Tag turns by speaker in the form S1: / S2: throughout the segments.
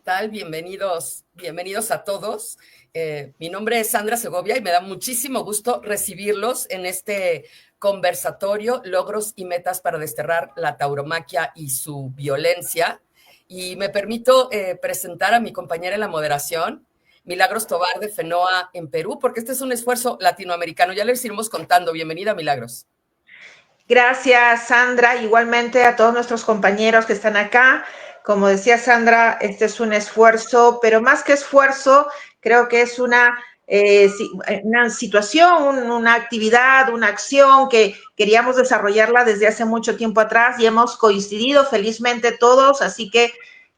S1: tal? Bienvenidos a todos. Mi nombre es Sandra Segovia y me da muchísimo gusto recibirlos en este conversatorio, logros y metas para desterrar la tauromaquia y su violencia. Y me permito presentar a mi compañera en la moderación, Milagros Tobar de FENOA en Perú, porque este es un esfuerzo latinoamericano. Ya les iremos contando. Bienvenida, Milagros.
S2: Gracias, Sandra. Igualmente a todos nuestros compañeros que están acá. Como decía Sandra, este es un esfuerzo, pero más que esfuerzo, creo que es una situación, una actividad, una acción que queríamos desarrollarla desde hace mucho tiempo atrás y hemos coincidido felizmente todos, así que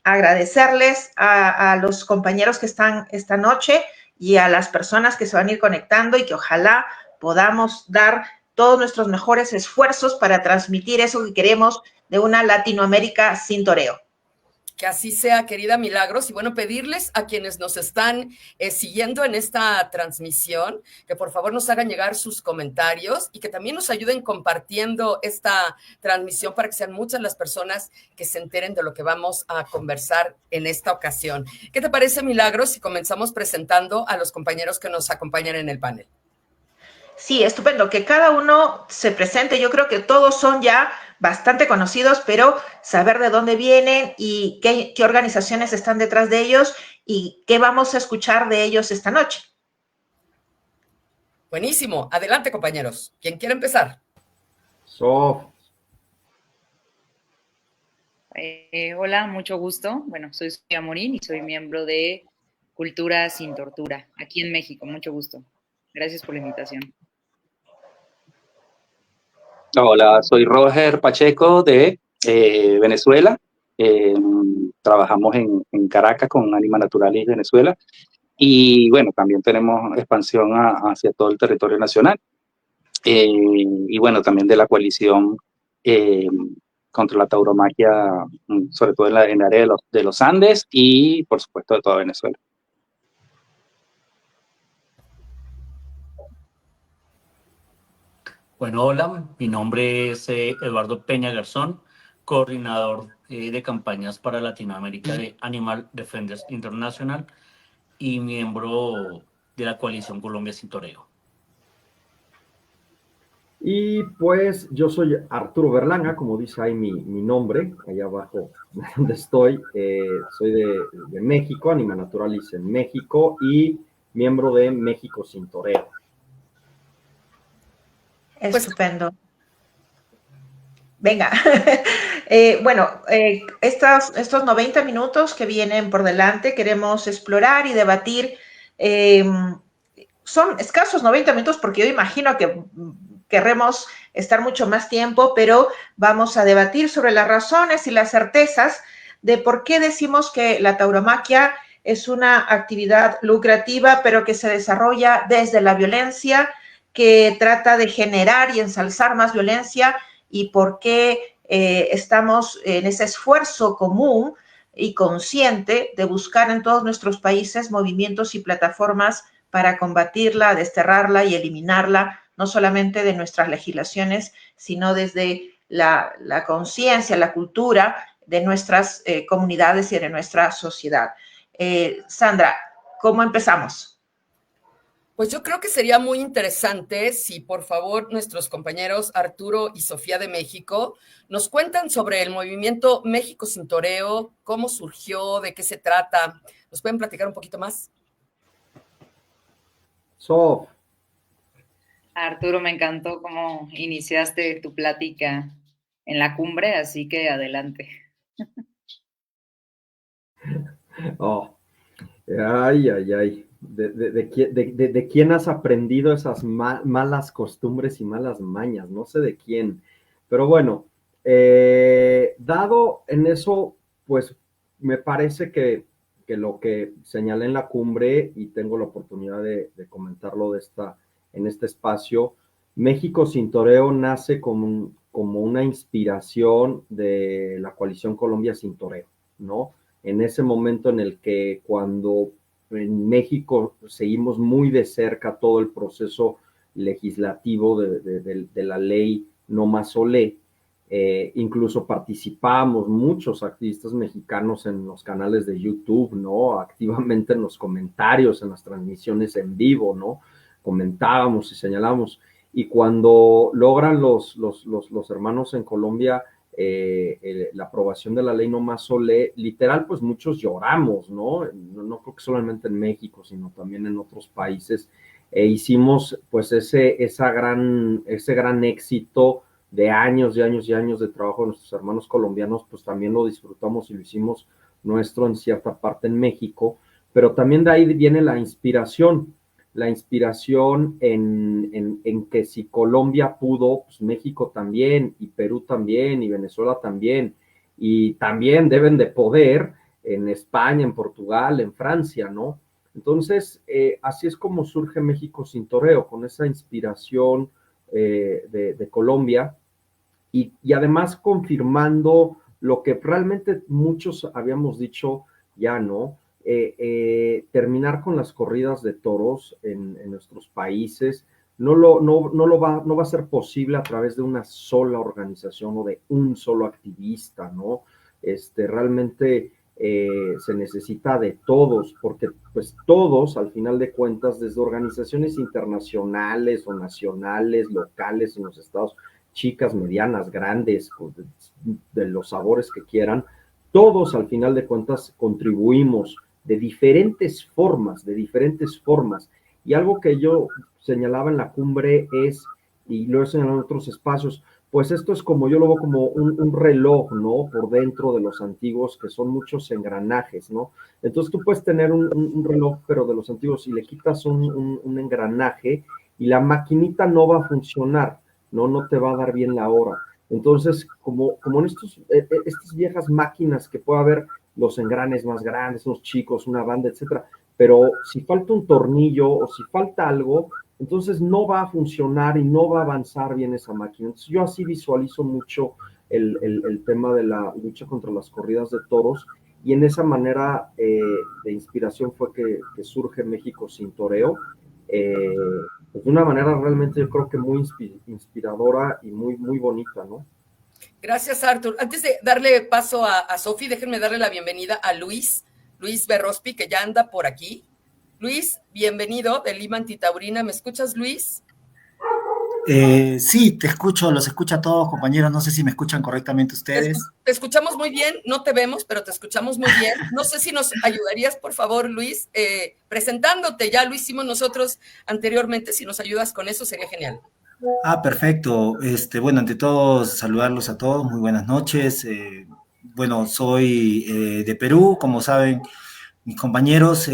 S2: agradecerles a los compañeros que están esta noche y a las personas que se van a ir conectando y que ojalá podamos dar todos nuestros mejores esfuerzos para transmitir eso que queremos de una Latinoamérica sin toreo.
S1: Que así sea, querida Milagros. Y bueno, pedirles a quienes nos están siguiendo en esta transmisión que por favor nos hagan llegar sus comentarios y que también nos ayuden compartiendo esta transmisión para que sean muchas las personas que se enteren de lo que vamos a conversar en esta ocasión. ¿Qué te parece, Milagros, si comenzamos presentando a los compañeros que nos acompañan en el panel?
S2: Sí, estupendo, que cada uno se presente. Yo creo que todos son ya bastante conocidos, pero saber de dónde vienen y qué organizaciones están detrás de ellos y qué vamos a escuchar de ellos esta noche.
S1: Buenísimo. Adelante, compañeros. ¿Quién quiere empezar?
S3: Sof.
S4: Hola, mucho gusto. Bueno, soy Sofía Morín y soy miembro de Cultura Sin Tortura, aquí en México. Mucho gusto. Gracias por la invitación.
S5: Hola, soy Roger Pacheco de Venezuela. Trabajamos en Caracas con Anima Naturalis Venezuela y bueno, también tenemos expansión hacia todo el territorio nacional. Y bueno, también de la coalición contra la tauromaquia, sobre todo en el área de los Andes y por supuesto de toda Venezuela.
S6: Bueno, hola, mi nombre es Eduardo Peña Garzón, coordinador de campañas para Latinoamérica de Animal Defenders International y miembro de la coalición Colombia Sin Toreo.
S3: Y pues yo soy Arturo Berlanga, como dice ahí mi nombre, allá abajo donde estoy. Soy de México, Anima Naturalis en México y miembro de México Sin Toreo.
S2: Estupendo. Venga, estos 90 minutos que vienen por delante queremos explorar y debatir. Son escasos 90 minutos porque yo imagino que querremos estar mucho más tiempo, pero vamos a debatir sobre las razones y las certezas de por qué decimos que la tauromaquia es una actividad lucrativa, pero que se desarrolla desde la violencia, que trata de generar y ensalzar más violencia, y por qué estamos en ese esfuerzo común y consciente de buscar en todos nuestros países movimientos y plataformas para combatirla, desterrarla y eliminarla, no solamente de nuestras legislaciones, sino desde la conciencia, la cultura de nuestras comunidades y de nuestra sociedad. Sandra, ¿cómo empezamos?
S1: Pues yo creo que sería muy interesante si por favor nuestros compañeros Arturo y Sofía de México nos cuentan sobre el movimiento México Sin Toreo, cómo surgió, de qué se trata. ¿Nos pueden platicar un poquito más?
S3: Sof.
S4: Arturo, me encantó cómo iniciaste tu plática en la cumbre, así que adelante.
S3: Oh. Ay. ¿De quién has aprendido esas malas costumbres y malas mañas? No sé de quién. Pero bueno, dado en eso, pues me parece que lo que señalé en la cumbre, y tengo la oportunidad de comentarlo en este espacio, México Sin Toreo nace como una inspiración de la coalición Colombia Sin Toreo, ¿no? En ese momento en el que cuando en México seguimos muy de cerca todo el proceso legislativo de la ley No Más Olé, Incluso participamos muchos activistas mexicanos en los canales de YouTube, ¿no? Activamente en los comentarios, en las transmisiones en vivo, ¿no? Comentábamos y señalábamos. Y cuando logran los hermanos en Colombia la aprobación de la ley No Más Olé, literal, pues muchos lloramos, ¿no? No creo que solamente en México, sino también en otros países. Hicimos pues ese gran éxito de años y años y años de trabajo de nuestros hermanos colombianos, pues también lo disfrutamos y lo hicimos nuestro en cierta parte en México, pero también de ahí viene la inspiración en que si Colombia pudo, pues México también, y Perú también, y Venezuela también, y también deben de poder en España, en Portugal, en Francia, ¿no? Entonces, así es como surge México sin Toreo, con esa inspiración de Colombia, y además confirmando lo que realmente muchos habíamos dicho ya, ¿no? Terminar con las corridas de toros en nuestros países no va a ser posible a través de una sola organización o de un solo activista, ¿no? Realmente se necesita de todos, porque pues todos, al final de cuentas, desde organizaciones internacionales o nacionales, locales en los estados, chicas, medianas, grandes, de los sabores que quieran, todos al final de cuentas contribuimos de diferentes formas, y algo que yo señalaba en la cumbre es, y lo he señalado en otros espacios, pues esto es como, yo lo veo como un reloj, ¿no? Por dentro de los antiguos, que son muchos engranajes, ¿no? Entonces tú puedes tener un reloj, pero de los antiguos, si le quitas un engranaje y la maquinita no va a funcionar, no te va a dar bien la hora. Entonces, como en estas viejas máquinas que puede haber los engranes más grandes, unos chicos, una banda, etcétera, pero si falta un tornillo o si falta algo, entonces no va a funcionar y no va a avanzar bien esa máquina. Entonces yo así visualizo mucho el tema de la lucha contra las corridas de toros, y en esa manera de inspiración fue que surge México sin Toreo, pues de una manera realmente yo creo que muy inspiradora y muy, muy bonita, ¿no?
S1: Gracias, Arthur. Antes de darle paso a Sofi, déjenme darle la bienvenida a Luis Berrospi, que ya anda por aquí. Luis, bienvenido de Lima Antitaurina. ¿Me escuchas, Luis?
S7: Sí, te escucho, los escucho a todos, compañeros. No sé si me escuchan correctamente ustedes.
S1: Te escuchamos muy bien, no te vemos, pero te escuchamos muy bien. No sé si nos ayudarías, por favor, Luis, presentándote. Ya lo hicimos nosotros anteriormente. Si nos ayudas con eso, sería genial.
S7: Perfecto. Bueno, ante todo, saludarlos a todos. Muy buenas noches. Bueno, soy de Perú, como saben mis compañeros.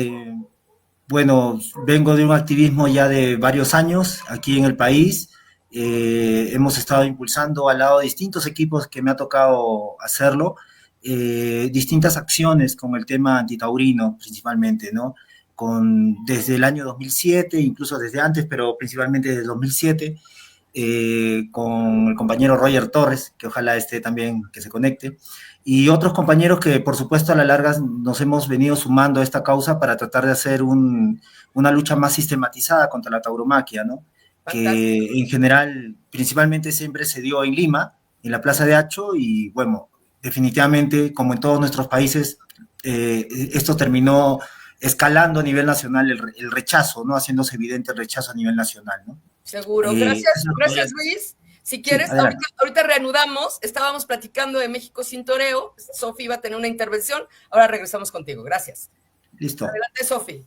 S7: Bueno, vengo de un activismo ya de varios años aquí en el país. Hemos estado impulsando al lado de distintos equipos que me ha tocado hacerlo, distintas acciones con el tema antitaurino principalmente, ¿no? Desde el año 2007, incluso desde antes, pero principalmente desde el 2007, con el compañero Roger Torres, que ojalá esté también, que se conecte, y otros compañeros que por supuesto a la larga nos hemos venido sumando a esta causa para tratar de hacer una lucha más sistematizada contra la tauromaquia, ¿no? Que en general, principalmente siempre se dio en Lima, en la Plaza de Hacho, y bueno, definitivamente, como en todos nuestros países, esto terminó escalando a nivel nacional el rechazo, ¿no? Haciéndose evidente el rechazo a nivel nacional, ¿no?
S1: Seguro. Gracias, Luis. Si quieres, sí, ahorita reanudamos. Estábamos platicando de México sin Toreo. Sofi iba a tener una intervención. Ahora regresamos contigo. Gracias.
S7: Listo.
S1: Adelante, Sofi.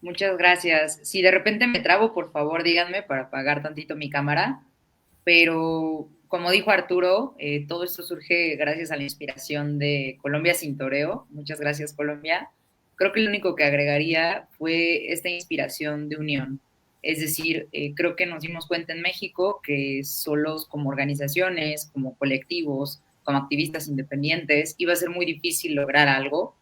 S4: Muchas gracias. Si de repente me trabo, por favor, díganme para apagar tantito mi cámara. Pero, como dijo Arturo, todo esto surge gracias a la inspiración de Colombia sin Toreo. Muchas gracias, Colombia. Creo que lo único que agregaría fue esta inspiración de unión. Es decir, creo que nos dimos cuenta en México que solos como organizaciones, como colectivos, como activistas independientes, iba a ser muy difícil lograr algo,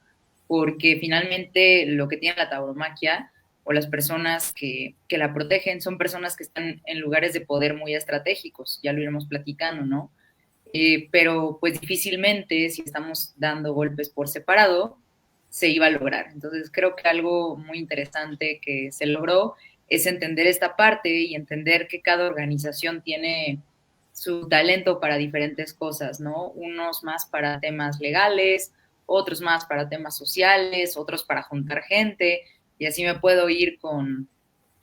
S4: porque finalmente lo que tiene la tauromaquia o las personas que la protegen son personas que están en lugares de poder muy estratégicos, ya lo iremos platicando, ¿no? Pero pues difícilmente si estamos dando golpes por separado, se iba a lograr. Entonces creo que algo muy interesante que se logró es entender esta parte y entender que cada organización tiene su talento para diferentes cosas, ¿no? Unos más para temas legales, otros más para temas sociales, otros para juntar gente, y así me puedo ir con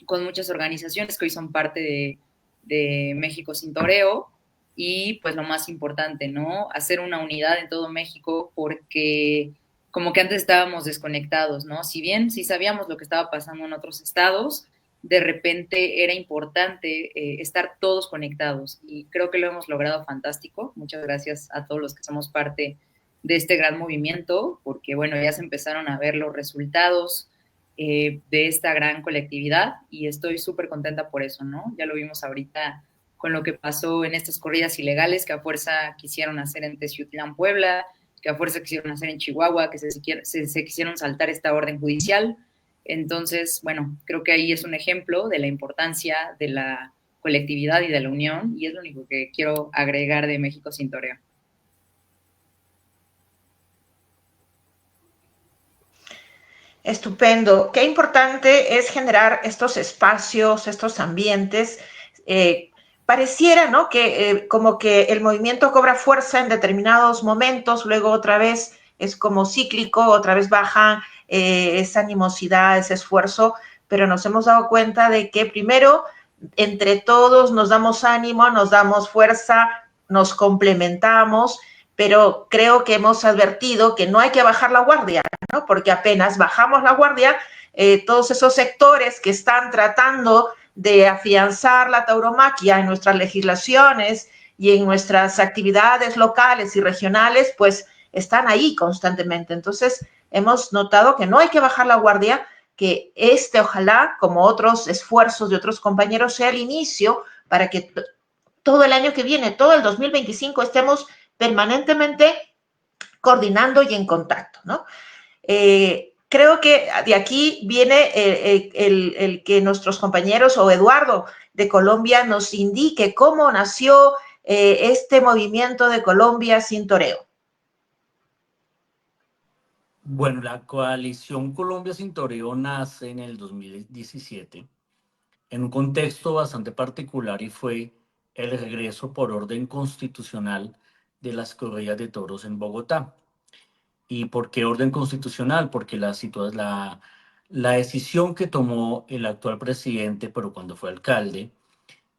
S4: muchas organizaciones que hoy son parte de México Sin Toreo, y pues lo más importante, ¿no? Hacer una unidad en todo México, porque como que antes estábamos desconectados, ¿no? Si bien sí sabíamos lo que estaba pasando en otros estados, de repente era importante estar todos conectados, y creo que lo hemos logrado fantástico. Muchas gracias a todos los que somos parte de este gran movimiento, porque bueno, ya se empezaron a ver los resultados de esta gran colectividad, y estoy súper contenta por eso, ¿no? Ya lo vimos ahorita con lo que pasó en estas corridas ilegales que a fuerza quisieron hacer en Teciutlán, Puebla, que a fuerza quisieron hacer en Chihuahua, que se quisieron saltar esta orden judicial. Entonces, bueno, creo que ahí es un ejemplo de la importancia de la colectividad y de la unión, y es lo único que quiero agregar de México Sin Toreo.
S2: Estupendo. Qué importante es generar estos espacios, estos ambientes. Pareciera, ¿no? Que como que el movimiento cobra fuerza en determinados momentos, luego otra vez es como cíclico, otra vez baja esa animosidad, ese esfuerzo, pero nos hemos dado cuenta de que primero entre todos nos damos ánimo, nos damos fuerza, nos complementamos, pero creo que hemos advertido que no hay que bajar la guardia, ¿no? Porque apenas bajamos la guardia, todos esos sectores que están tratando de afianzar la tauromaquia en nuestras legislaciones y en nuestras actividades locales y regionales, pues están ahí constantemente. Entonces, hemos notado que no hay que bajar la guardia, que ojalá, como otros esfuerzos de otros compañeros, sea el inicio para que todo el año que viene, todo el 2025, estemos permanentemente coordinando y en contacto, ¿no? Creo que de aquí viene el que nuestros compañeros o Eduardo de Colombia nos indique cómo nació este movimiento de Colombia Sin Toreo.
S6: Bueno, la coalición Colombia Sin Toreo nace en el 2017 en un contexto bastante particular, y fue el regreso por orden constitucional de las corridas de toros en Bogotá. ¿Y por qué orden constitucional? Porque la decisión que tomó el actual presidente, pero cuando fue alcalde,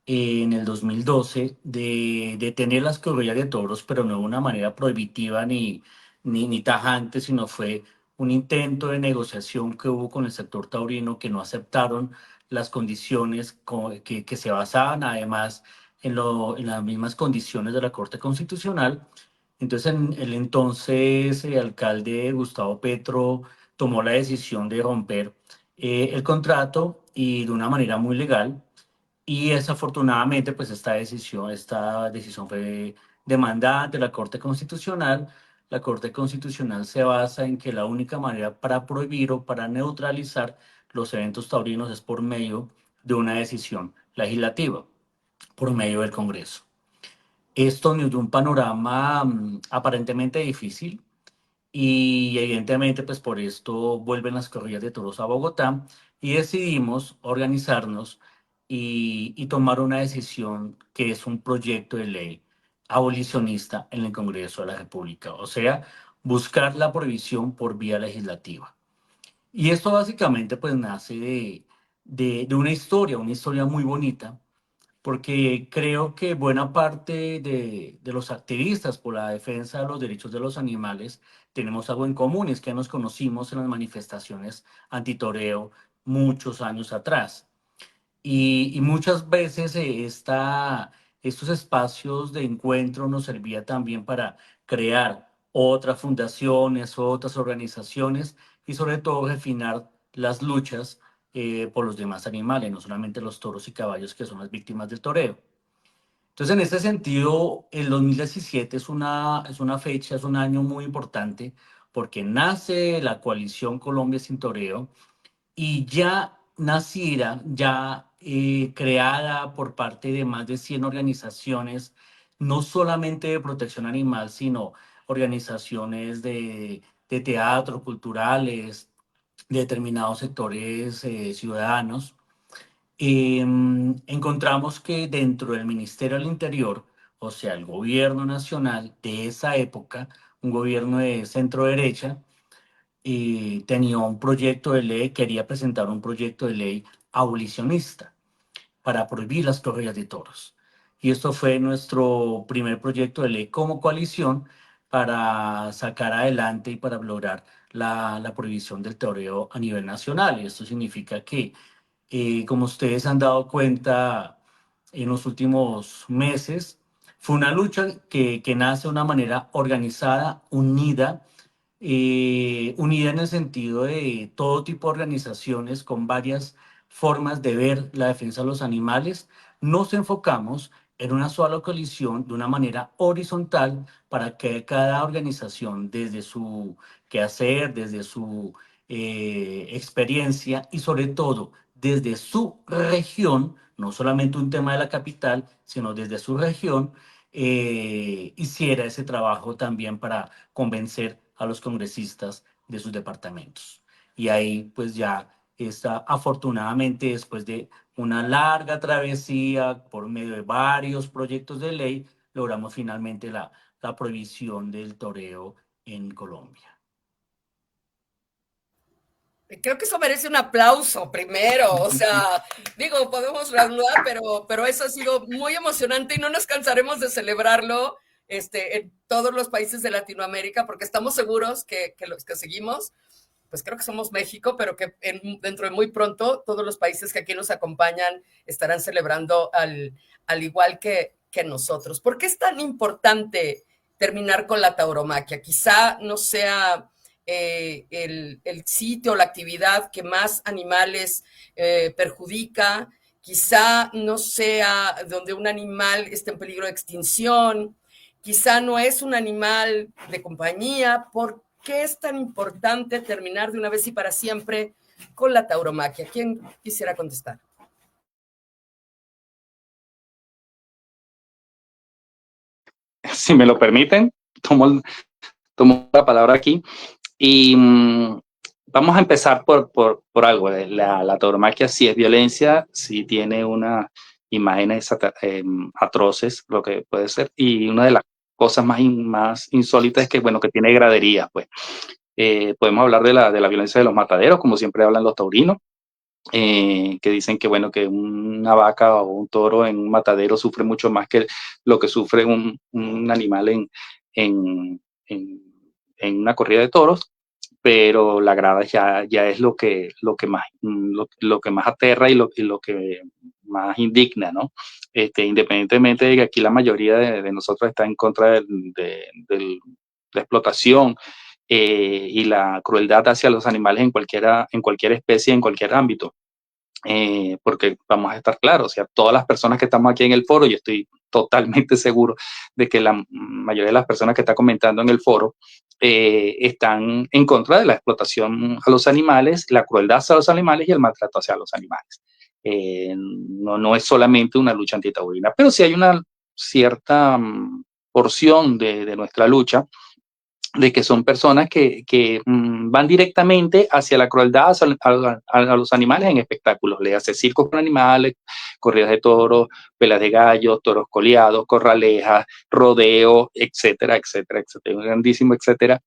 S6: en el 2012, de detener las corridas de toros, pero no de una manera prohibitiva ni tajante, sino fue un intento de negociación que hubo con el sector taurino, que no aceptaron las condiciones que se basaban además en las mismas condiciones de la Corte Constitucional. Entonces, el entonces alcalde Gustavo Petro tomó la decisión de romper el contrato, y de una manera muy legal. Y desafortunadamente, pues esta decisión fue demandada ante la Corte Constitucional. La Corte Constitucional se basa en que la única manera para prohibir o para neutralizar los eventos taurinos es por medio de una decisión legislativa, por medio del Congreso. Esto nos dio un panorama aparentemente difícil, y evidentemente pues por esto vuelven las corridas de toros a Bogotá, y decidimos organizarnos y tomar una decisión que es un proyecto de ley abolicionista en el Congreso de la República, o sea, buscar la prohibición por vía legislativa. Y esto básicamente pues nace de una historia muy bonita, porque creo que buena parte de los activistas por la defensa de los derechos de los animales tenemos algo en común, es que nos conocimos en las manifestaciones antitoreo muchos años atrás. Y muchas veces estos espacios de encuentro nos servía también para crear otras fundaciones, otras organizaciones, y sobre todo refinar las luchas por los demás animales, no solamente los toros y caballos, que son las víctimas del toreo. Entonces, en este sentido, el 2017 es una fecha, es un año muy importante, porque nace la coalición Colombia Sin Toreo, y ya nacida, ya creada por parte de más de 100 organizaciones, no solamente de protección animal, sino organizaciones de teatro, culturales, de determinados sectores ciudadanos. Encontramos que dentro del Ministerio del Interior, o sea, el gobierno nacional de esa época, un gobierno de centro derecha, tenía un proyecto de ley, quería presentar un proyecto de ley abolicionista para prohibir las corridas de toros. Y esto fue nuestro primer proyecto de ley como coalición para sacar adelante y para lograr la prohibición del toreo a nivel nacional. Y esto significa que, como ustedes han dado cuenta en los últimos meses, fue una lucha que nace de una manera organizada, unida en el sentido de todo tipo de organizaciones con varias formas de ver la defensa de los animales. Nos enfocamos en una sola coalición de una manera horizontal para que cada organización, desde su quehacer, desde su experiencia y sobre todo desde su región, no solamente un tema de la capital, sino desde su región, hiciera ese trabajo también para convencer a los congresistas de sus departamentos. Y ahí pues ya está, afortunadamente, después de una larga travesía por medio de varios proyectos de ley, logramos finalmente la prohibición del toreo en Colombia.
S1: Creo que eso merece un aplauso primero, o sea, digo, podemos reanudar, pero eso ha sido muy emocionante y no nos cansaremos de celebrarlo en todos los países de Latinoamérica, porque estamos seguros que los que seguimos, pues creo que somos México, pero que dentro de muy pronto todos los países que aquí nos acompañan estarán celebrando al igual que nosotros. ¿Por qué es tan importante terminar con la tauromaquia? Quizá no sea el sitio o la actividad que más animales perjudica, quizá no sea donde un animal esté en peligro de extinción, quizá no es un animal de compañía. ¿Por qué es tan importante terminar de una vez y para siempre con la tauromaquia? ¿Quién quisiera contestar?
S5: Si me lo permiten, tomo la palabra aquí. Y vamos a empezar por algo. La tauromaquia sí es violencia, sí tiene unas imágenes atroces, lo que puede ser. Y una de las cosas más insólitas es que, bueno, que tiene graderías, pues. Podemos hablar de la violencia de los mataderos, como siempre hablan los taurinos, que dicen que, bueno, que una vaca o un toro en un matadero sufre mucho más que lo que sufre un animal en, en una corrida de toros, pero la grada ya es lo que más aterra y lo que más indigna, ¿no? Independientemente de que aquí la mayoría de nosotros está en contra de la explotación y la crueldad hacia los animales en cualquier especie, en cualquier ámbito. Porque vamos a estar claros, o sea, todas las personas que estamos aquí en el foro, yo estoy totalmente seguro de que la mayoría de las personas que están comentando en el foro están en contra de la explotación a los animales, la crueldad hacia los animales y el maltrato hacia los animales. No es solamente una lucha antitaurina, pero sí hay una cierta porción de nuestra lucha de que son personas que van directamente hacia la crueldad a los animales en espectáculos. Le hace circos con animales, corridas de toros, pelas de gallos, toros coleados, corralejas, rodeo, etcétera, etcétera, etcétera. Un grandísimo etcétera,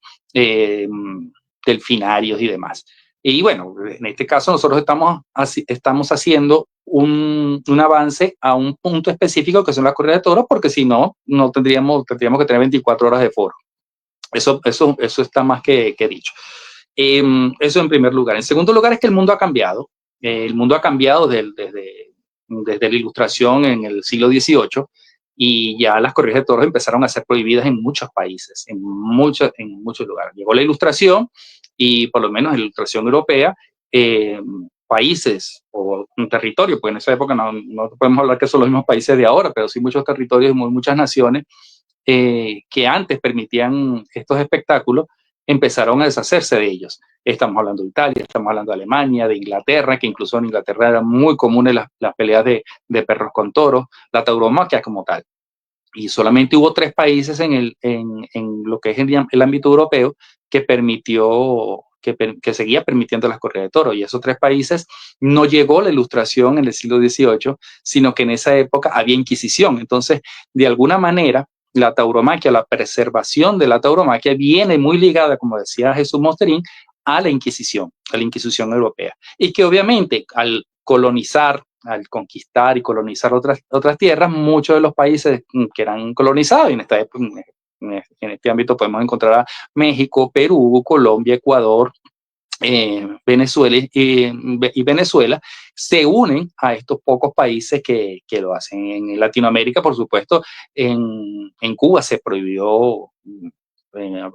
S5: delfinarios y demás. Y bueno, en este caso nosotros estamos haciendo un avance a un punto específico que son las corridas de toros, porque si no, tendríamos que tener 24 horas de foro. Eso está más que dicho. Eso en primer lugar. En segundo lugar es que el mundo ha cambiado. El mundo ha cambiado desde la Ilustración en el siglo XVIII y ya las corridas de toros empezaron a ser prohibidas en muchos países, en muchos lugares. Llegó la Ilustración y por lo menos en la Ilustración europea, países o un territorio, pues en esa época no podemos hablar que son los mismos países de ahora, pero sí muchos territorios y muchas naciones que antes permitían estos espectáculos, empezaron a deshacerse de ellos. Estamos hablando de Italia, estamos hablando de Alemania, de Inglaterra, que incluso en Inglaterra eran muy comunes las peleas de perros con toros, la tauromaquia como tal. Y solamente hubo 3 países en lo que es el ámbito europeo que permitió que seguía permitiendo las corridas de toros. Y esos tres países no llegó la ilustración en el siglo XVIII, sino que en esa época había Inquisición. Entonces, de alguna manera, la tauromaquia, la preservación de la tauromaquia viene muy ligada, como decía Jesús Mosterín, a la Inquisición europea. Y que obviamente al colonizar, al conquistar y colonizar otras tierras, muchos de los países que eran colonizados, y en este ámbito podemos encontrar a México, Perú, Colombia, Ecuador, Venezuela y Venezuela, se unen a estos pocos países que lo hacen. En Latinoamérica, por supuesto, en Cuba se prohibió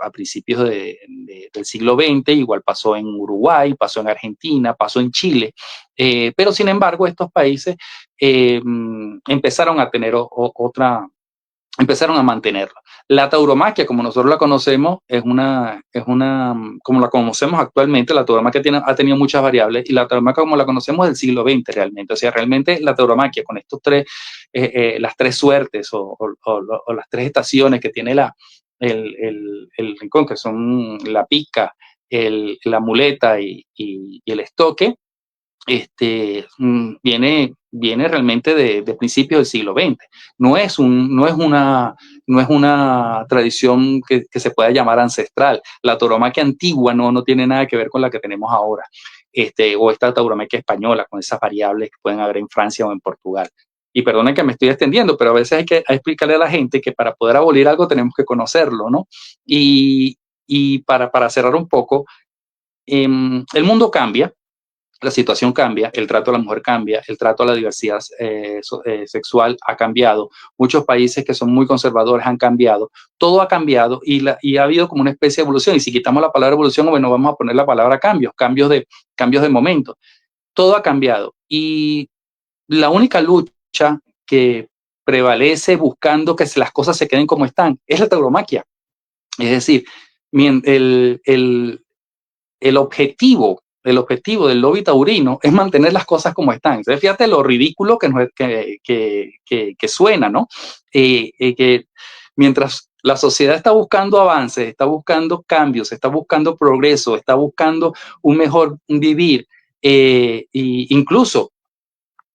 S5: a principios del siglo XX, igual pasó en Uruguay, pasó en Argentina, pasó en Chile, pero sin embargo estos países empezaron a tener empezaron a mantenerlo. La tauromaquia, como nosotros la conocemos, como la conocemos actualmente, la tauromaquia ha tenido muchas variables, y la tauromaquia como la conocemos del siglo XX realmente. O sea, realmente la tauromaquia con las tres suertes o las tres estaciones que tiene el rincón, que son la pica, la muleta y el estoque, viene realmente de principios del siglo XX. No es una tradición que se pueda llamar ancestral. La tauromaquia antigua no tiene nada que ver con la que tenemos ahora, o esta tauromaquia española, con esas variables que pueden haber en Francia o en Portugal. Y perdonen que me estoy extendiendo, pero a veces hay que explicarle a la gente que para poder abolir algo tenemos que conocerlo, ¿no? Y para cerrar un poco, el mundo cambia, la situación cambia, el trato a la mujer cambia, el trato a la diversidad sexual ha cambiado, muchos países que son muy conservadores han cambiado, todo ha cambiado y ha habido como una especie de evolución. Y si quitamos la palabra evolución, bueno, vamos a poner la palabra cambios de momento. Todo ha cambiado y la única lucha que prevalece buscando que las cosas se queden como están es la tauromaquia. Es decir, el objetivo del lobby taurino es mantener las cosas como están. Entonces, fíjate lo ridículo que suena, ¿no? Que mientras la sociedad está buscando avances, está buscando cambios, está buscando progreso, está buscando un mejor vivir, e incluso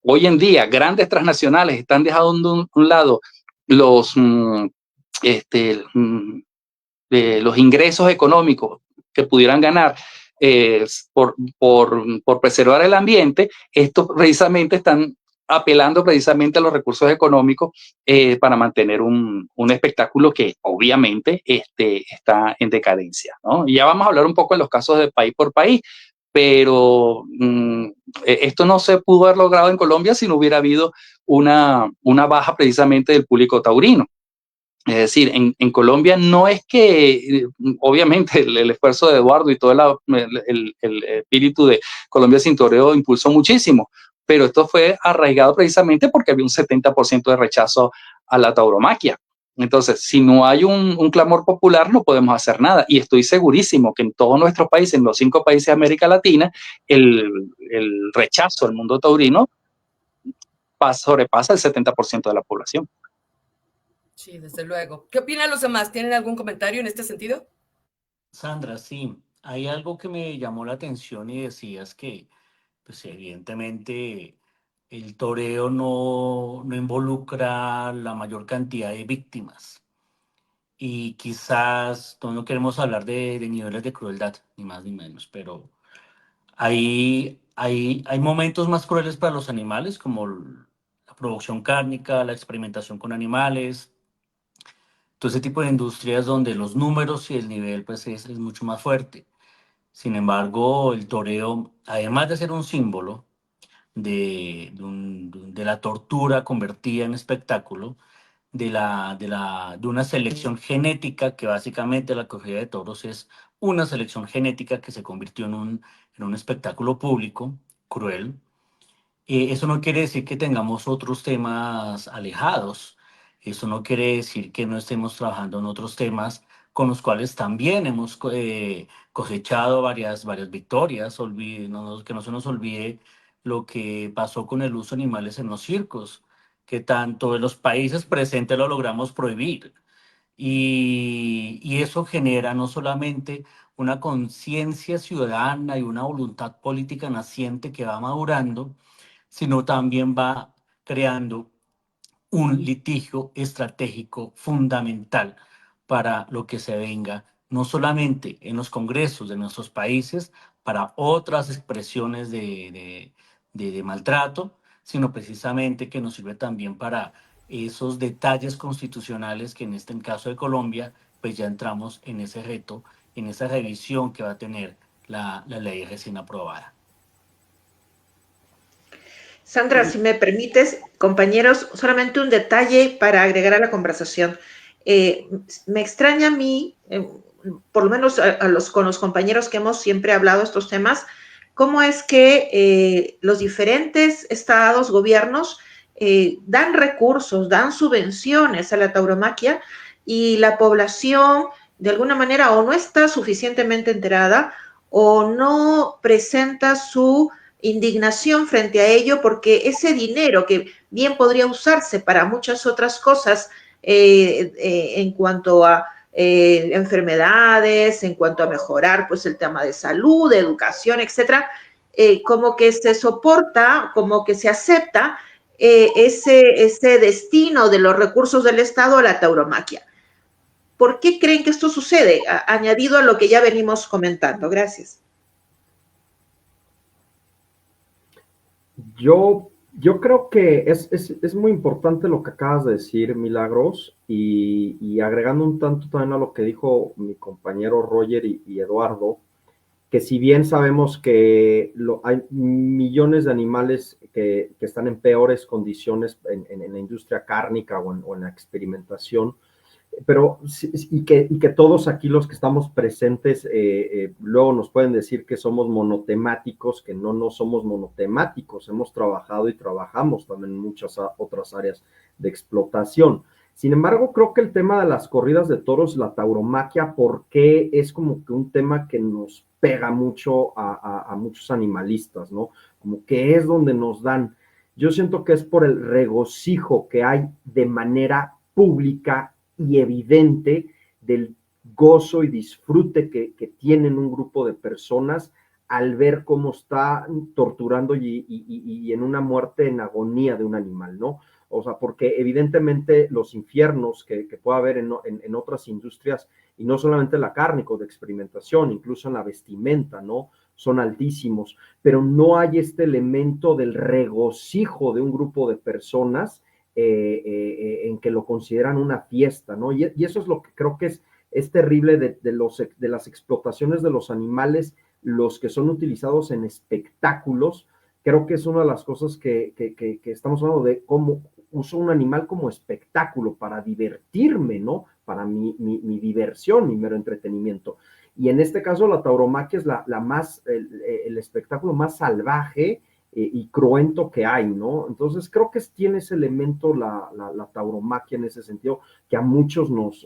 S5: hoy en día grandes transnacionales están dejando a un lado los ingresos económicos que pudieran ganar por preservar el ambiente. Estos precisamente están apelando precisamente a los recursos económicos para mantener un espectáculo que obviamente está en decadencia, ¿no? Y ya vamos a hablar un poco en los casos de país por país, pero esto no se pudo haber logrado en Colombia si no hubiera habido una baja precisamente del público taurino. Es decir, en Colombia no es que, obviamente, el esfuerzo de Eduardo y todo el espíritu de Colombia Sin Toreo impulsó muchísimo, pero esto fue arraigado precisamente porque había un 70% de rechazo a la tauromaquia. Entonces, si no hay un clamor popular, no podemos hacer nada. Y estoy segurísimo que en todos nuestros países, en los 5 países de América Latina, el rechazo al mundo taurino sobrepasa el 70% de la población.
S1: Sí, desde luego. ¿Qué opinan los demás? ¿Tienen algún comentario en este sentido?
S6: Sandra, sí, hay algo que me llamó la atención y decías que, pues evidentemente, el toreo no involucra la mayor cantidad de víctimas. Y quizás no queremos hablar de niveles de crueldad, ni más ni menos, pero hay momentos más crueles para los animales, como la producción cárnica, la experimentación con animales, todo ese tipo de industrias donde los números y el nivel pues es mucho más fuerte. Sin embargo, el toreo, además de ser un símbolo de la tortura convertida en espectáculo, de una selección genética, que básicamente la corrida de toros es una selección genética que se convirtió en un espectáculo público, cruel. Eso no quiere decir que tengamos otros temas alejados. Eso no quiere decir que no estemos trabajando en otros temas con los cuales también hemos cosechado varias victorias. Que no se nos olvide lo que pasó con el uso de animales en los circos, que tanto en los países presentes lo logramos prohibir. Y eso genera no solamente una conciencia ciudadana y una voluntad política naciente que va madurando, sino también va creando un litigio estratégico fundamental para lo que se venga, no solamente en los congresos de nuestros países, para otras expresiones de maltrato, sino precisamente que nos sirve también para esos detalles constitucionales que en este caso de Colombia, pues ya entramos en ese reto, en esa revisión que va a tener la ley recién aprobada.
S2: Sandra, si me permites, compañeros, solamente un detalle para agregar a la conversación. Me extraña a mí, por lo menos con los compañeros que hemos siempre hablado estos temas, cómo es que los diferentes estados, gobiernos, dan recursos, dan subvenciones a la tauromaquia y la población, de alguna manera, o no está suficientemente enterada o no presenta su indignación frente a ello, porque ese dinero que bien podría usarse para muchas otras cosas en cuanto a enfermedades, en cuanto a mejorar pues el tema de salud, de educación, etcétera, como que se soporta, como que se acepta ese destino de los recursos del Estado a la tauromaquia. ¿Por qué creen que esto sucede? Añadido a lo que ya venimos comentando. Gracias.
S3: Yo creo que es muy importante lo que acabas de decir, Milagros, y agregando un tanto también a lo que dijo mi compañero Roger y Eduardo, que si bien sabemos que hay millones de animales que están en peores condiciones en la industria cárnica o en la experimentación, pero y que todos aquí los que estamos presentes luego nos pueden decir que somos monotemáticos, que no somos monotemáticos, hemos trabajado y trabajamos también en muchas otras áreas de explotación. Sin embargo, creo que el tema de las corridas de toros, la tauromaquia, porque es como que un tema que nos pega mucho a muchos animalistas, ¿no? Como que es donde nos dan, yo siento que es por el regocijo que hay de manera pública y evidente del gozo y disfrute que tienen un grupo de personas al ver cómo está torturando y en una muerte en agonía de un animal, ¿no? O sea, porque evidentemente los infiernos que puede haber en otras industrias, y no solamente la cárnica de experimentación, incluso en la vestimenta, ¿no? Son altísimos, pero no hay este elemento del regocijo de un grupo de personas en que lo consideran una fiesta, ¿no? Y eso es lo que creo que es terrible de las explotaciones de los animales, los que son utilizados en espectáculos. Creo que es una de las cosas que estamos hablando de cómo uso un animal como espectáculo para divertirme, ¿no? Para mi diversión, mi mero entretenimiento. Y en este caso la tauromaquia es el espectáculo más salvaje y cruento que hay, ¿no? Entonces creo que tiene ese elemento la tauromaquia en ese sentido que a muchos nos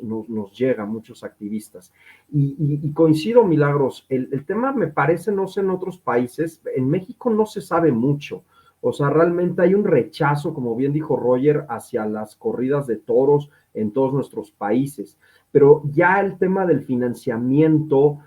S3: llega, a muchos activistas. Y coincido, Milagros, el tema me parece, no sé en otros países, en México no se sabe mucho, o sea, realmente hay un rechazo, como bien dijo Roger, hacia las corridas de toros en todos nuestros países, pero ya el tema del financiamiento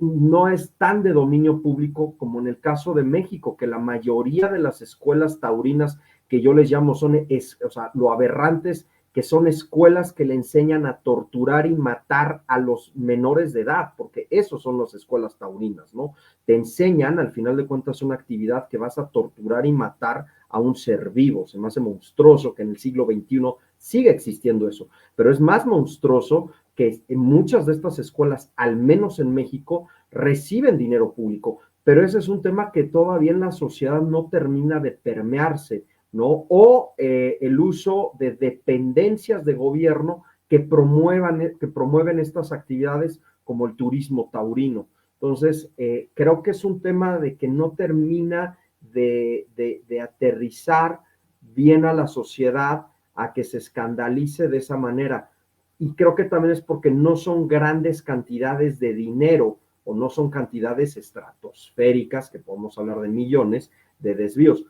S3: no es tan de dominio público como en el caso de México, que la mayoría de las escuelas taurinas que yo les llamo son, o sea, lo aberrantes, que son escuelas que le enseñan a torturar y matar a los menores de edad, porque esos son las escuelas taurinas, ¿no? Te enseñan, al final de cuentas, una actividad que vas a torturar y matar a un ser vivo. Se me hace monstruoso que en el siglo XXI siga existiendo eso, pero es más monstruoso que en muchas de estas escuelas, al menos en México, reciben dinero público, pero ese es un tema que todavía en la sociedad no termina de permearse, ¿no? O el uso de dependencias de gobierno que promueven estas actividades como el turismo taurino. Entonces, creo que es un tema de que no termina de aterrizar bien a la sociedad, a que se escandalice de esa manera. Y creo que también es porque no son grandes cantidades de dinero o no son cantidades estratosféricas, que podemos hablar de millones de desvíos.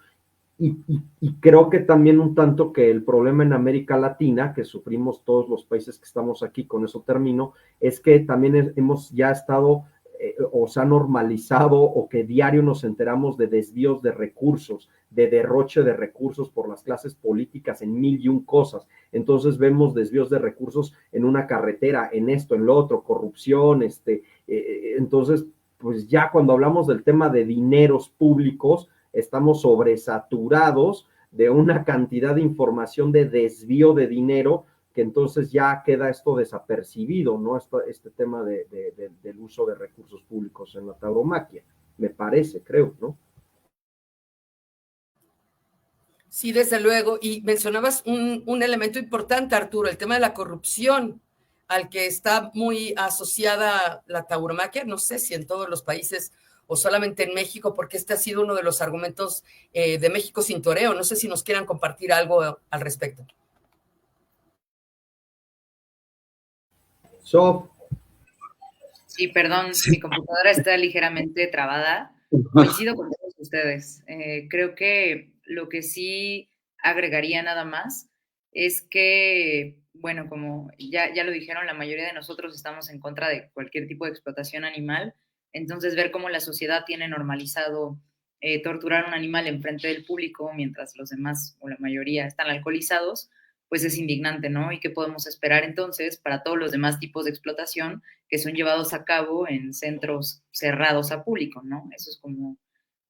S3: y creo que también un tanto que el problema en América Latina, que sufrimos todos los países que estamos aquí, con eso termino, es que también hemos ya estado o se ha normalizado o que diario nos enteramos de desvíos de recursos, de derroche de recursos por las clases políticas en mil y un cosas. Entonces vemos desvíos de recursos en una carretera, en esto, en lo otro, corrupción, entonces, pues ya cuando hablamos del tema de dineros públicos, estamos sobresaturados de una cantidad de información de desvío de dinero que entonces ya queda esto desapercibido, ¿no? Este tema del uso de recursos públicos en la tauromaquia, me parece, creo, ¿no?
S1: Sí, desde luego. Y mencionabas un elemento importante, Arturo, el tema de la corrupción, al que está muy asociada la tauromaquia, no sé si en todos los países o solamente en México, porque este ha sido uno de los argumentos de México sin toreo. No sé si nos quieran compartir algo al respecto.
S4: Sí, perdón, mi computadora está ligeramente trabada. Coincido con todos ustedes. Creo que lo que sí agregaría nada más es que, bueno, como ya lo dijeron, la mayoría de nosotros estamos en contra de cualquier tipo de explotación animal. Entonces, ver cómo la sociedad tiene normalizado torturar a un animal en frente del público mientras los demás o la mayoría están alcoholizados, pues es indignante, ¿no? ¿Y qué podemos esperar entonces para todos los demás tipos de explotación que son llevados a cabo en centros cerrados a público, ¿no? Eso es como,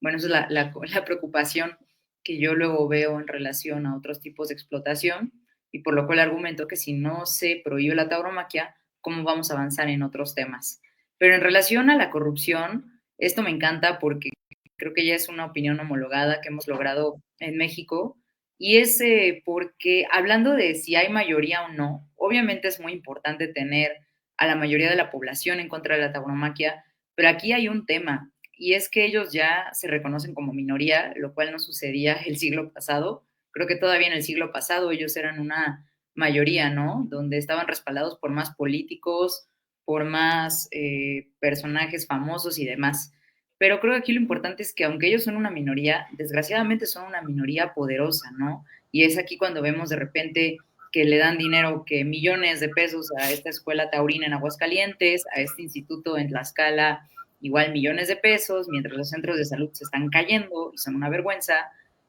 S4: bueno, esa es la preocupación que yo luego veo en relación a otros tipos de explotación y por lo cual argumento que si no se prohíbe la tauromaquia, ¿cómo vamos a avanzar en otros temas? Pero en relación a la corrupción, esto me encanta porque creo que ya es una opinión homologada que hemos logrado en México y es porque hablando de si hay mayoría o no, obviamente es muy importante tener a la mayoría de la población en contra de la tauromaquia, pero aquí hay un tema, y es que ellos ya se reconocen como minoría, lo cual no sucedía el siglo pasado. Creo que todavía en el siglo pasado ellos eran una mayoría, ¿no? Donde estaban respaldados por más políticos, por más personajes famosos y demás. Pero creo que aquí lo importante es que aunque ellos son una minoría, desgraciadamente son una minoría poderosa, ¿no? Y es aquí cuando vemos de repente que le dan dinero, que millones de pesos a esta escuela taurina en Aguascalientes, a este instituto en Tlaxcala, igual millones de pesos, mientras los centros de salud se están cayendo y son una vergüenza.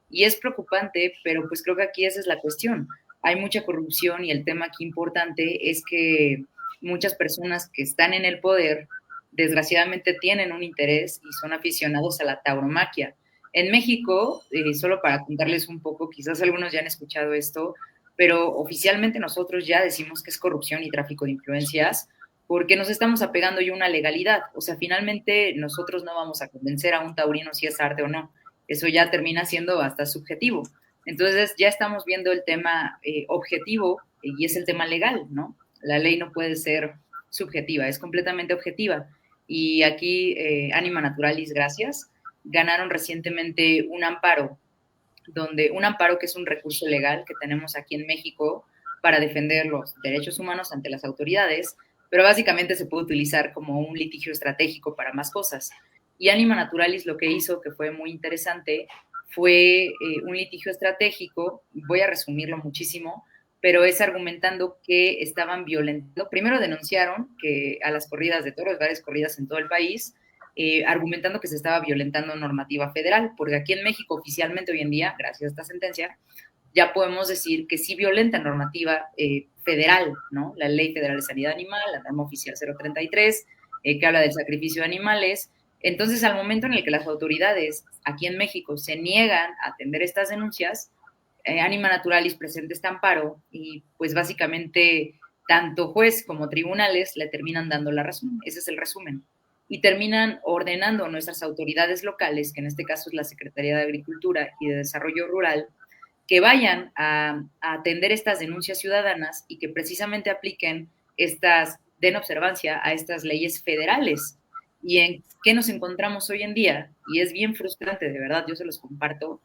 S4: Y es preocupante, pero pues creo que aquí esa es la cuestión. Hay mucha corrupción y el tema aquí importante es que muchas personas que están en el poder desgraciadamente tienen un interés y son aficionados a la tauromaquia. En México, solo para contarles un poco, quizás algunos ya han escuchado esto, pero oficialmente nosotros ya decimos que es corrupción y tráfico de influencias porque nos estamos apegando ya a una legalidad. O sea, finalmente nosotros no vamos a convencer a un taurino si es arte o no. Eso ya termina siendo hasta subjetivo. Entonces ya estamos viendo el tema objetivo y es el tema legal, ¿no? La ley no puede ser subjetiva, es completamente objetiva. Y aquí Anima Naturalis, gracias, ganaron recientemente un amparo que es un recurso legal que tenemos aquí en México para defender los derechos humanos ante las autoridades, pero básicamente se puede utilizar como un litigio estratégico para más cosas. Y Anima Naturalis lo que hizo, que fue muy interesante, fue un litigio estratégico, voy a resumirlo muchísimo, pero es argumentando que estaban violentando, primero denunciaron que a las corridas de toros, varias corridas en todo el país, argumentando que se estaba violentando normativa federal, porque aquí en México oficialmente hoy en día, gracias a esta sentencia, ya podemos decir que sí violenta normativa federal, ¿no? La Ley Federal de Sanidad Animal, la norma oficial 033, que habla del sacrificio de animales. Entonces, al momento en el que las autoridades aquí en México se niegan a atender estas denuncias, Anima Naturalis presenta este amparo y pues básicamente tanto juez como tribunales le terminan dando la razón. Ese es el resumen. Y terminan ordenando a nuestras autoridades locales, que en este caso es la Secretaría de Agricultura y de Desarrollo Rural, que vayan a atender estas denuncias ciudadanas y que precisamente apliquen den observancia a estas leyes federales. ¿Y en qué nos encontramos hoy en día? Y es bien frustrante, de verdad, yo se los comparto,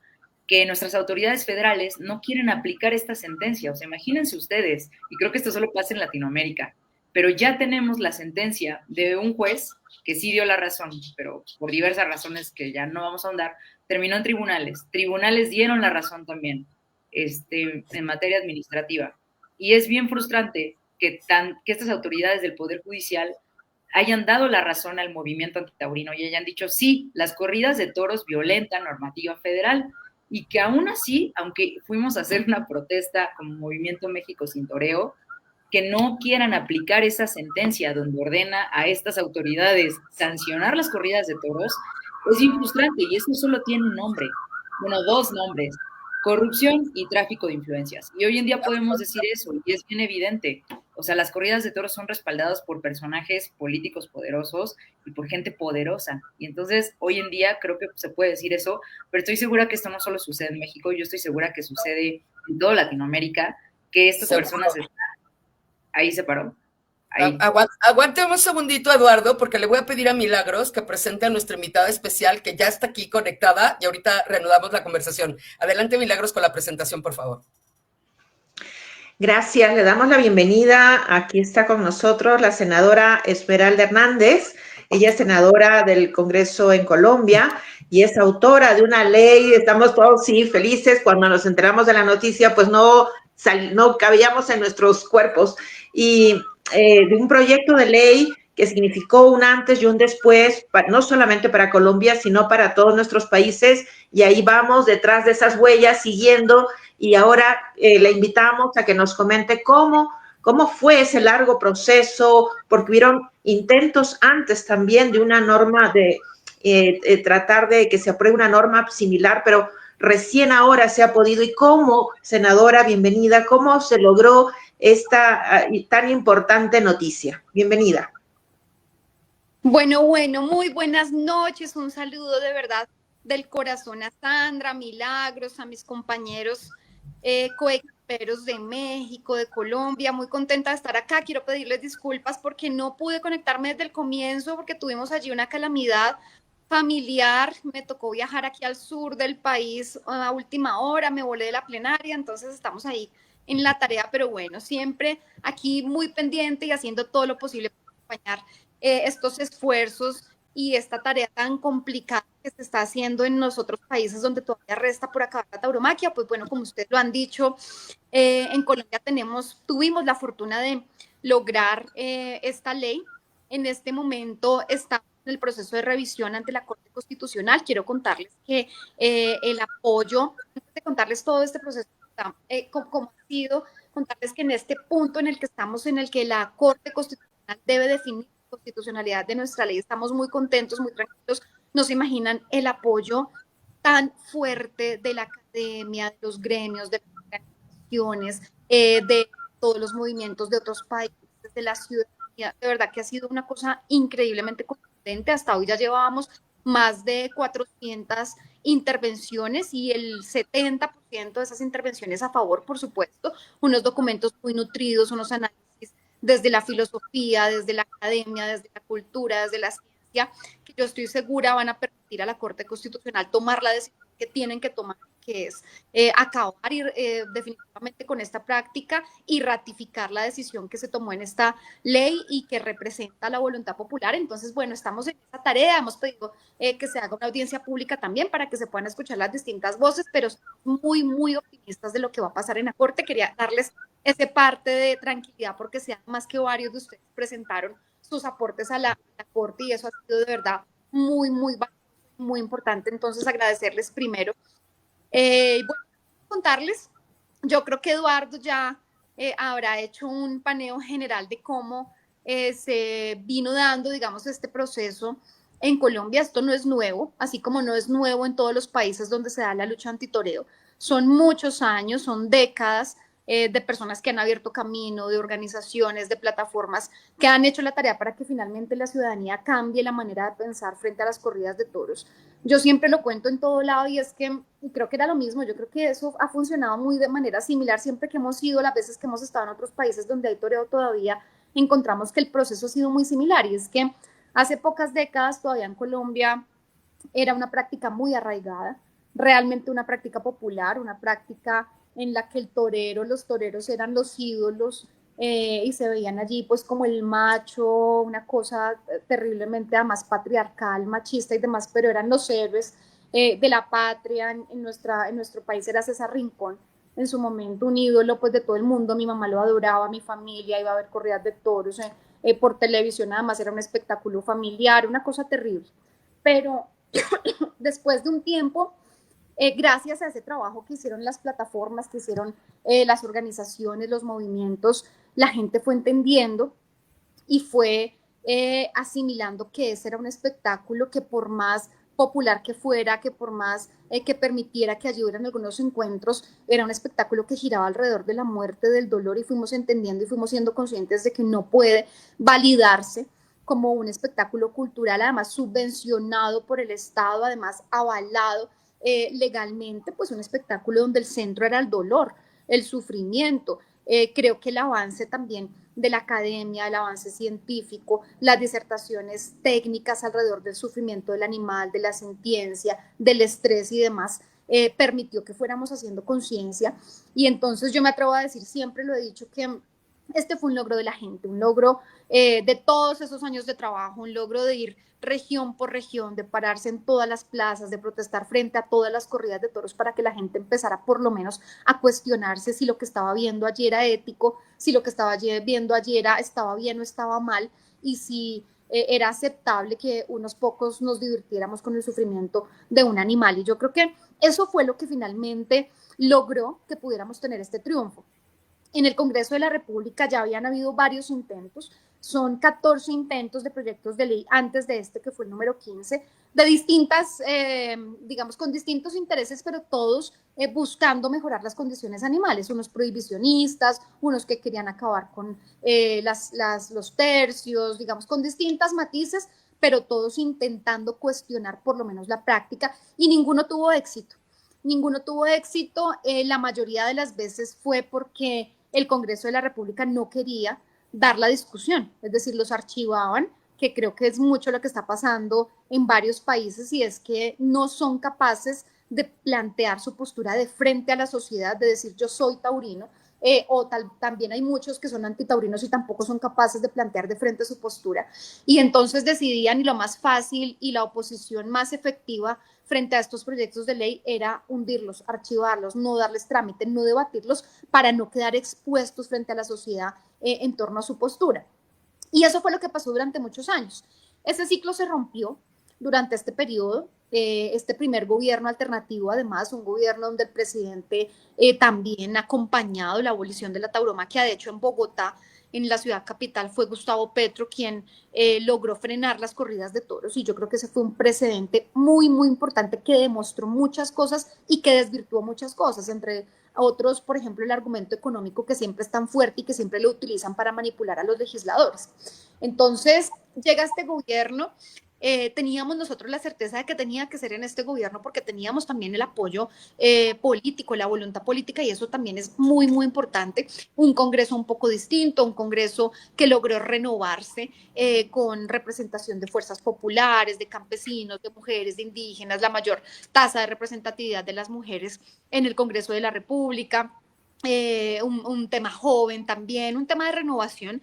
S4: que nuestras autoridades federales no quieren aplicar esta sentencia. O sea, imagínense ustedes, y creo que esto solo pasa en Latinoamérica, pero ya tenemos la sentencia de un juez que sí dio la razón, pero por diversas razones que ya no vamos a ahondar, terminó en tribunales. Tribunales dieron la razón también en materia administrativa. Y es bien frustrante que estas autoridades del Poder Judicial hayan dado la razón al movimiento antitaurino y hayan dicho, sí, las corridas de toros violentan normativa federal, y que aún así, aunque fuimos a hacer una protesta como Movimiento México Sin Toreo, que no quieran aplicar esa sentencia donde ordena a estas autoridades sancionar las corridas de toros, es bien frustrante, y esto solo tiene un nombre, bueno, dos nombres: corrupción y tráfico de influencias. Y hoy en día podemos decir eso, y es bien evidente. O sea, las corridas de toros son respaldadas por personajes políticos poderosos y por gente poderosa. Y entonces, hoy en día creo que se puede decir eso, pero estoy segura que esto no solo sucede en México, yo estoy segura que sucede en toda Latinoamérica, que estas personas están... Ahí se paró. Ahí.
S1: Aguante un segundito, Eduardo, porque le voy a pedir a Milagros que presente a nuestra invitada especial, que ya está aquí conectada, y ahorita reanudamos la conversación. Adelante, Milagros, con la presentación, por favor.
S2: Gracias, le damos la bienvenida. Aquí está con nosotros la senadora Esmeralda Hernández. Ella es senadora del Congreso en Colombia y es autora de una ley. Estamos todos, sí, felices. Cuando nos enteramos de la noticia, pues no cabíamos en nuestros cuerpos. Y de un proyecto de ley que significó un antes y un después, no solamente para Colombia, sino para todos nuestros países, y ahí vamos detrás de esas huellas, siguiendo, y ahora le invitamos a que nos comente cómo fue ese largo proceso, porque hubieron intentos antes también de una norma, de tratar de que se apruebe una norma similar, pero recién ahora se ha podido. Y cómo, senadora, bienvenida, cómo se logró esta tan importante noticia. Bienvenida.
S8: Bueno, muy buenas noches. Un saludo de verdad del corazón a Sandra, a Milagros, a mis compañeros coequiperos de México, de Colombia. Muy contenta de estar acá. Quiero pedirles disculpas porque no pude conectarme desde el comienzo, porque tuvimos allí una calamidad familiar. Me tocó viajar aquí al sur del país a última hora, me volé de la plenaria, entonces estamos ahí en la tarea, pero bueno, siempre aquí muy pendiente y haciendo todo lo posible para acompañar estos esfuerzos y esta tarea tan complicada que se está haciendo en los otros países donde todavía resta por acabar la tauromaquia. Pues bueno, como ustedes lo han dicho, en Colombia tuvimos la fortuna de lograr esta ley. En este momento está en el proceso de revisión ante la Corte Constitucional. Quiero contarles que el apoyo, antes de contarles todo este proceso, cómo ha sido, contarles que en este punto en el que estamos, en el que la Corte Constitucional debe definir la constitucionalidad de nuestra ley, estamos muy contentos, muy tranquilos. No se imaginan el apoyo tan fuerte de la academia, de los gremios, de las organizaciones, de todos los movimientos de otros países, de la ciudadanía. De verdad que ha sido una cosa increíblemente contundente. Hasta hoy ya llevábamos más de 400 intervenciones y el 70% de esas intervenciones a favor, por supuesto, unos documentos muy nutridos, unos análisis desde la filosofía, desde la academia, desde la cultura, desde la ciencia, que yo estoy segura van a permitir a la Corte Constitucional tomar la decisión que tienen que tomar, que es acabar definitivamente con esta práctica y ratificar la decisión que se tomó en esta ley y que representa la voluntad popular. Entonces, bueno, estamos en esa tarea. Hemos pedido que se haga una audiencia pública también para que se puedan escuchar las distintas voces, pero muy, muy optimistas de lo que va a pasar en la Corte. Quería darles ese parte de tranquilidad porque más que varios de ustedes presentaron sus aportes a la Corte y eso ha sido de verdad muy, muy, muy importante. Entonces, agradecerles primero. Bueno, contarles, yo creo que Eduardo ya habrá hecho un paneo general de cómo se vino dando, digamos, este proceso en Colombia. Esto no es nuevo, así como no es nuevo en todos los países donde se da la lucha antitoreo. Son muchos años, son décadas de personas que han abierto camino, de organizaciones, de plataformas que han hecho la tarea para que finalmente la ciudadanía cambie la manera de pensar frente a las corridas de toros. Yo siempre lo cuento en todo lado y es que, y creo que era lo mismo, yo creo que eso ha funcionado muy de manera similar siempre que hemos ido, las veces que hemos estado en otros países donde hay toreo todavía, encontramos que el proceso ha sido muy similar y es que hace pocas décadas todavía en Colombia era una práctica muy arraigada, realmente una práctica popular, una práctica en la que los toreros eran los ídolos y se veían allí pues como el macho, una cosa terriblemente además patriarcal, machista y demás, pero eran los héroes de la patria en nuestro país era César Rincón, en su momento un ídolo pues de todo el mundo. Mi mamá lo adoraba, mi familia iba a ver corridas de toros por televisión, además era un espectáculo familiar, una cosa terrible. Pero después de un tiempo, gracias a ese trabajo que hicieron las plataformas, que hicieron las organizaciones, los movimientos, la gente fue entendiendo y fue asimilando que ese era un espectáculo que por más popular que fuera, que por más que permitiera que allí hubieran algunos encuentros, era un espectáculo que giraba alrededor de la muerte, del dolor, y fuimos entendiendo y fuimos siendo conscientes de que no puede validarse como un espectáculo cultural, además subvencionado por el Estado, además avalado legalmente, pues un espectáculo donde el centro era el dolor, el sufrimiento. Creo que el avance también de la academia, el avance científico, las disertaciones técnicas alrededor del sufrimiento del animal, de la sentiencia, del estrés y demás, permitió que fuéramos haciendo conciencia. Y entonces yo me atrevo a decir, siempre lo he dicho, que este fue un logro de la gente, un logro de todos esos años de trabajo, un logro de ir región por región, de pararse en todas las plazas, de protestar frente a todas las corridas de toros para que la gente empezara por lo menos a cuestionarse si lo que estaba viendo allí era ético, si lo que estaba viendo allí estaba bien o estaba mal, y si era aceptable que unos pocos nos divirtiéramos con el sufrimiento de un animal. Y yo creo que eso fue lo que finalmente logró que pudiéramos tener este triunfo. En el Congreso de la República ya habían habido varios intentos, son 14 intentos de proyectos de ley antes de este, que fue el número 15, de distintas, digamos, con distintos intereses, pero todos buscando mejorar las condiciones animales, unos prohibicionistas, unos que querían acabar con los tercios, digamos, con distintas matices, pero todos intentando cuestionar por lo menos la práctica, y ninguno tuvo éxito. Ninguno tuvo éxito, la mayoría de las veces fue porque el Congreso de la República no quería dar la discusión, es decir, los archivaban, que creo que es mucho lo que está pasando en varios países, y es que no son capaces de plantear su postura de frente a la sociedad, de decir yo soy taurino, también hay muchos que son antitaurinos y tampoco son capaces de plantear de frente su postura, y entonces decidían, y lo más fácil y la oposición más efectiva frente a estos proyectos de ley era hundirlos, archivarlos, no darles trámite, no debatirlos, para no quedar expuestos frente a la sociedad en torno a su postura. Y eso fue lo que pasó durante muchos años. Ese ciclo se rompió durante este periodo, este primer gobierno alternativo, además, un gobierno donde el presidente también ha acompañado la abolición de la tauromaquia. De hecho, en Bogotá, en la ciudad capital, fue Gustavo Petro quien logró frenar las corridas de toros, y yo creo que ese fue un precedente muy, muy importante que demostró muchas cosas y que desvirtuó muchas cosas, entre otros, por ejemplo, el argumento económico, que siempre es tan fuerte y que siempre lo utilizan para manipular a los legisladores. Entonces, llega este gobierno. Teníamos nosotros la certeza de que tenía que ser en este gobierno, porque teníamos también el apoyo político, la voluntad política, y eso también es muy, muy importante. Un Congreso un poco distinto, un Congreso que logró renovarse con representación de fuerzas populares, de campesinos, de mujeres, de indígenas, la mayor tasa de representatividad de las mujeres en el Congreso de la República. Un tema joven también, un tema de renovación.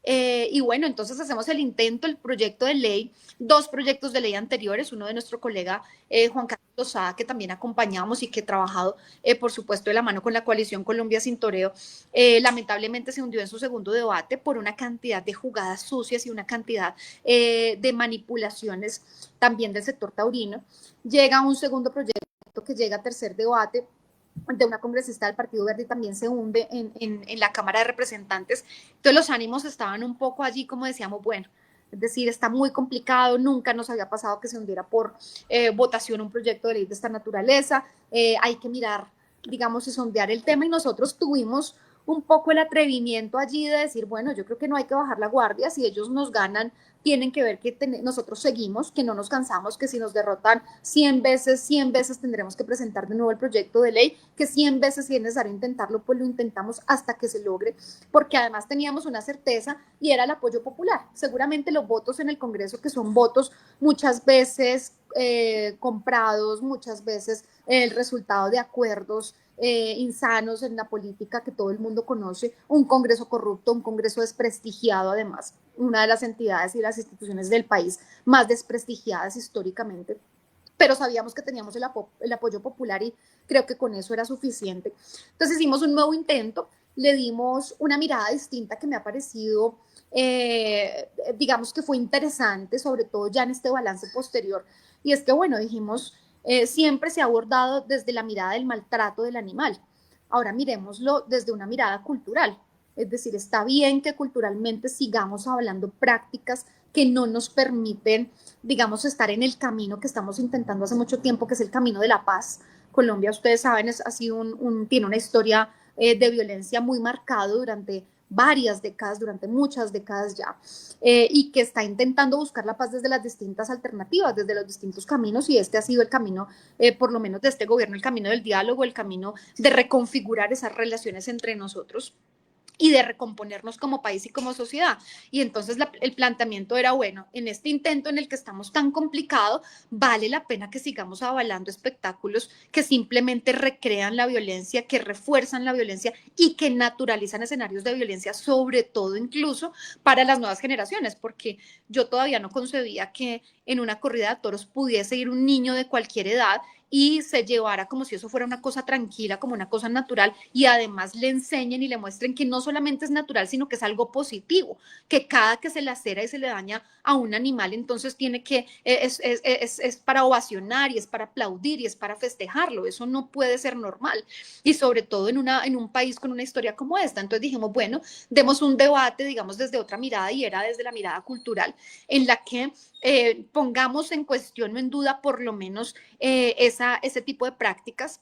S8: Y bueno, entonces hacemos el intento, el proyecto de ley, dos proyectos de ley anteriores, uno de nuestro colega Juan Carlos Lozada, que también acompañamos y que ha trabajado, por supuesto, de la mano con la coalición Colombia Sin Toreo, lamentablemente se hundió en su segundo debate por una cantidad de jugadas sucias y una cantidad de manipulaciones también del sector taurino. Llega un segundo proyecto que llega a tercer debate, de una congresista del Partido Verde, y también se hunde en la Cámara de Representantes. Entonces los ánimos estaban un poco allí, como decíamos, bueno, es decir, está muy complicado, nunca nos había pasado que se hundiera por votación un proyecto de ley de esta naturaleza, hay que mirar, digamos, y sondear el tema, y nosotros tuvimos un poco el atrevimiento allí de decir, bueno, yo creo que no hay que bajar la guardia, si ellos nos ganan, tienen que ver que nosotros seguimos, que no nos cansamos, que si nos derrotan 100 veces tendremos que presentar de nuevo el proyecto de ley, que 100 veces si es necesario intentarlo, pues lo intentamos hasta que se logre, porque además teníamos una certeza, y era el apoyo popular. Seguramente los votos en el Congreso, que son votos muchas veces comprados, muchas veces el resultado de acuerdos insanos en la política que todo el mundo conoce, un Congreso corrupto, un Congreso desprestigiado, además, una de las entidades y las instituciones del país más desprestigiadas históricamente. pero sabíamos que teníamos el apoyo popular y creo que con eso era suficiente. Entonces hicimos un nuevo intento, le dimos una mirada distinta que me ha parecido, digamos que fue interesante, sobre todo ya en este balance posterior, y es que, bueno, dijimos, siempre se ha abordado desde la mirada del maltrato del animal. Ahora miremoslo desde una mirada cultural, es decir, está bien que culturalmente sigamos hablando prácticas que no nos permiten, digamos, estar en el camino que estamos intentando hace mucho tiempo, que es el camino de la paz. Colombia, ustedes saben, ha sido tiene una historia de violencia muy marcado durante varias décadas, durante muchas décadas ya, y que está intentando buscar la paz desde las distintas alternativas, desde los distintos caminos, y este ha sido el camino, por lo menos de este gobierno, el camino del diálogo, el camino de reconfigurar esas relaciones entre nosotros y de recomponernos como país y como sociedad. Y entonces el planteamiento era, bueno, en este intento en el que estamos tan complicado, vale la pena que sigamos avalando espectáculos que simplemente recrean la violencia, que refuerzan la violencia y que naturalizan escenarios de violencia, sobre todo incluso para las nuevas generaciones, porque yo todavía no concebía que en una corrida de toros pudiese ir un niño de cualquier edad y se llevara como si eso fuera una cosa tranquila, como una cosa natural, y además le enseñen y le muestren que no solamente es natural, sino que es algo positivo, que cada que se lacera y se le daña a un animal, entonces tiene que, es para ovacionar y es para aplaudir y es para festejarlo, eso no puede ser normal, y sobre todo en un país con una historia como esta. Entonces dijimos, bueno, demos un debate, digamos, desde otra mirada, y era desde la mirada cultural, en la que pongamos en cuestión o en duda por lo menos ese tipo de prácticas.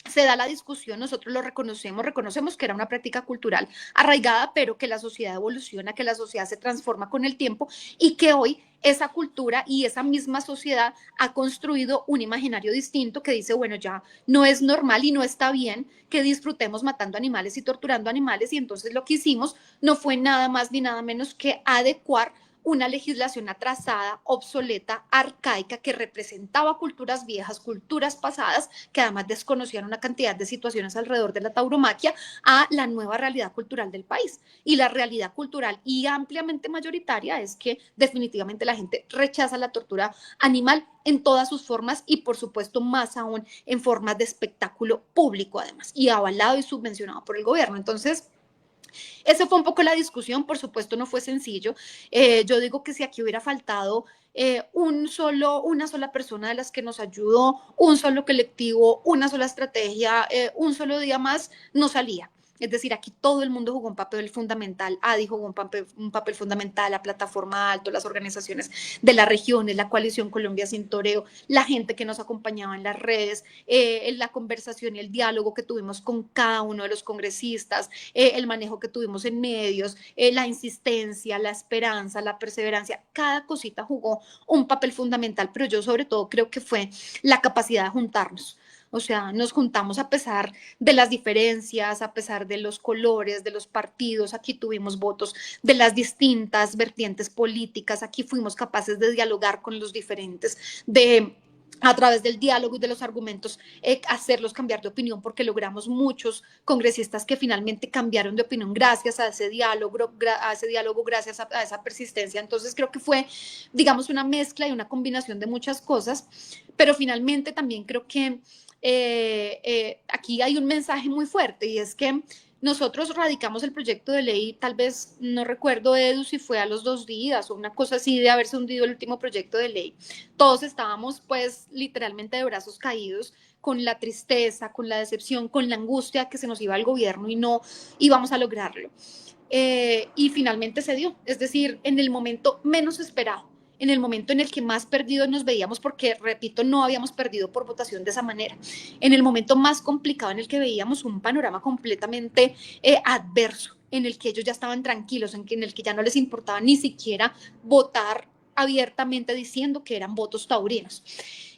S8: Se da la discusión, nosotros lo reconocemos que era una práctica cultural arraigada, pero que la sociedad evoluciona, que la sociedad se transforma con el tiempo y que hoy esa cultura y esa misma sociedad ha construido un imaginario distinto que dice, bueno, ya no es normal y no está bien que disfrutemos matando animales y torturando animales, y entonces lo que hicimos no fue nada más ni nada menos que adecuar una legislación atrasada, obsoleta, arcaica, que representaba culturas viejas, culturas pasadas, que además desconocían una cantidad de situaciones alrededor de la tauromaquia, a la nueva realidad cultural del país. Y la realidad cultural y ampliamente mayoritaria es que definitivamente la gente rechaza la tortura animal en todas sus formas, y por supuesto más aún en formas de espectáculo público además, y avalado y subvencionado por el gobierno. Entonces, esa fue un poco la discusión, por supuesto no fue sencillo. Yo digo que si aquí hubiera faltado una sola persona de las que nos ayudó, un solo colectivo, una sola estrategia, un solo día más, no salía. Es decir, aquí todo el mundo jugó un papel fundamental. ADI jugó un papel fundamental, la plataforma Alto, las organizaciones de las regiones, la coalición Colombia Sin Toreo, la gente que nos acompañaba en las redes, la conversación y el diálogo que tuvimos con cada uno de los congresistas, el manejo que tuvimos en medios, la insistencia, la esperanza, la perseverancia. Cada cosita jugó un papel fundamental, pero yo sobre todo creo que fue la capacidad de juntarnos. O sea, nos juntamos a pesar de las diferencias, a pesar de los colores, de los partidos. Aquí tuvimos votos de las distintas vertientes políticas. Aquí fuimos capaces de dialogar con los diferentes, de a través del diálogo y de los argumentos, hacerlos cambiar de opinión, porque logramos muchos congresistas que finalmente cambiaron de opinión gracias a ese diálogo, gracias a esa persistencia. Entonces creo que fue, digamos, una mezcla y una combinación de muchas cosas, pero finalmente también creo que aquí hay un mensaje muy fuerte, y es que nosotros radicamos el proyecto de ley, tal vez, no recuerdo, Edu, si fue a los 2 días o una cosa así de haberse hundido el último proyecto de ley. Todos estábamos pues literalmente de brazos caídos, con la tristeza, con la decepción, con la angustia que se nos iba al gobierno y no íbamos a lograrlo. Y finalmente se dio, es decir, en el momento menos esperado, en el momento en el que más perdidos nos veíamos, porque, repito, no habíamos perdido por votación de esa manera, en el momento más complicado en el que veíamos un panorama completamente adverso, en el que ellos ya estaban tranquilos, en el que ya no les importaba ni siquiera votar abiertamente diciendo que eran votos taurinos.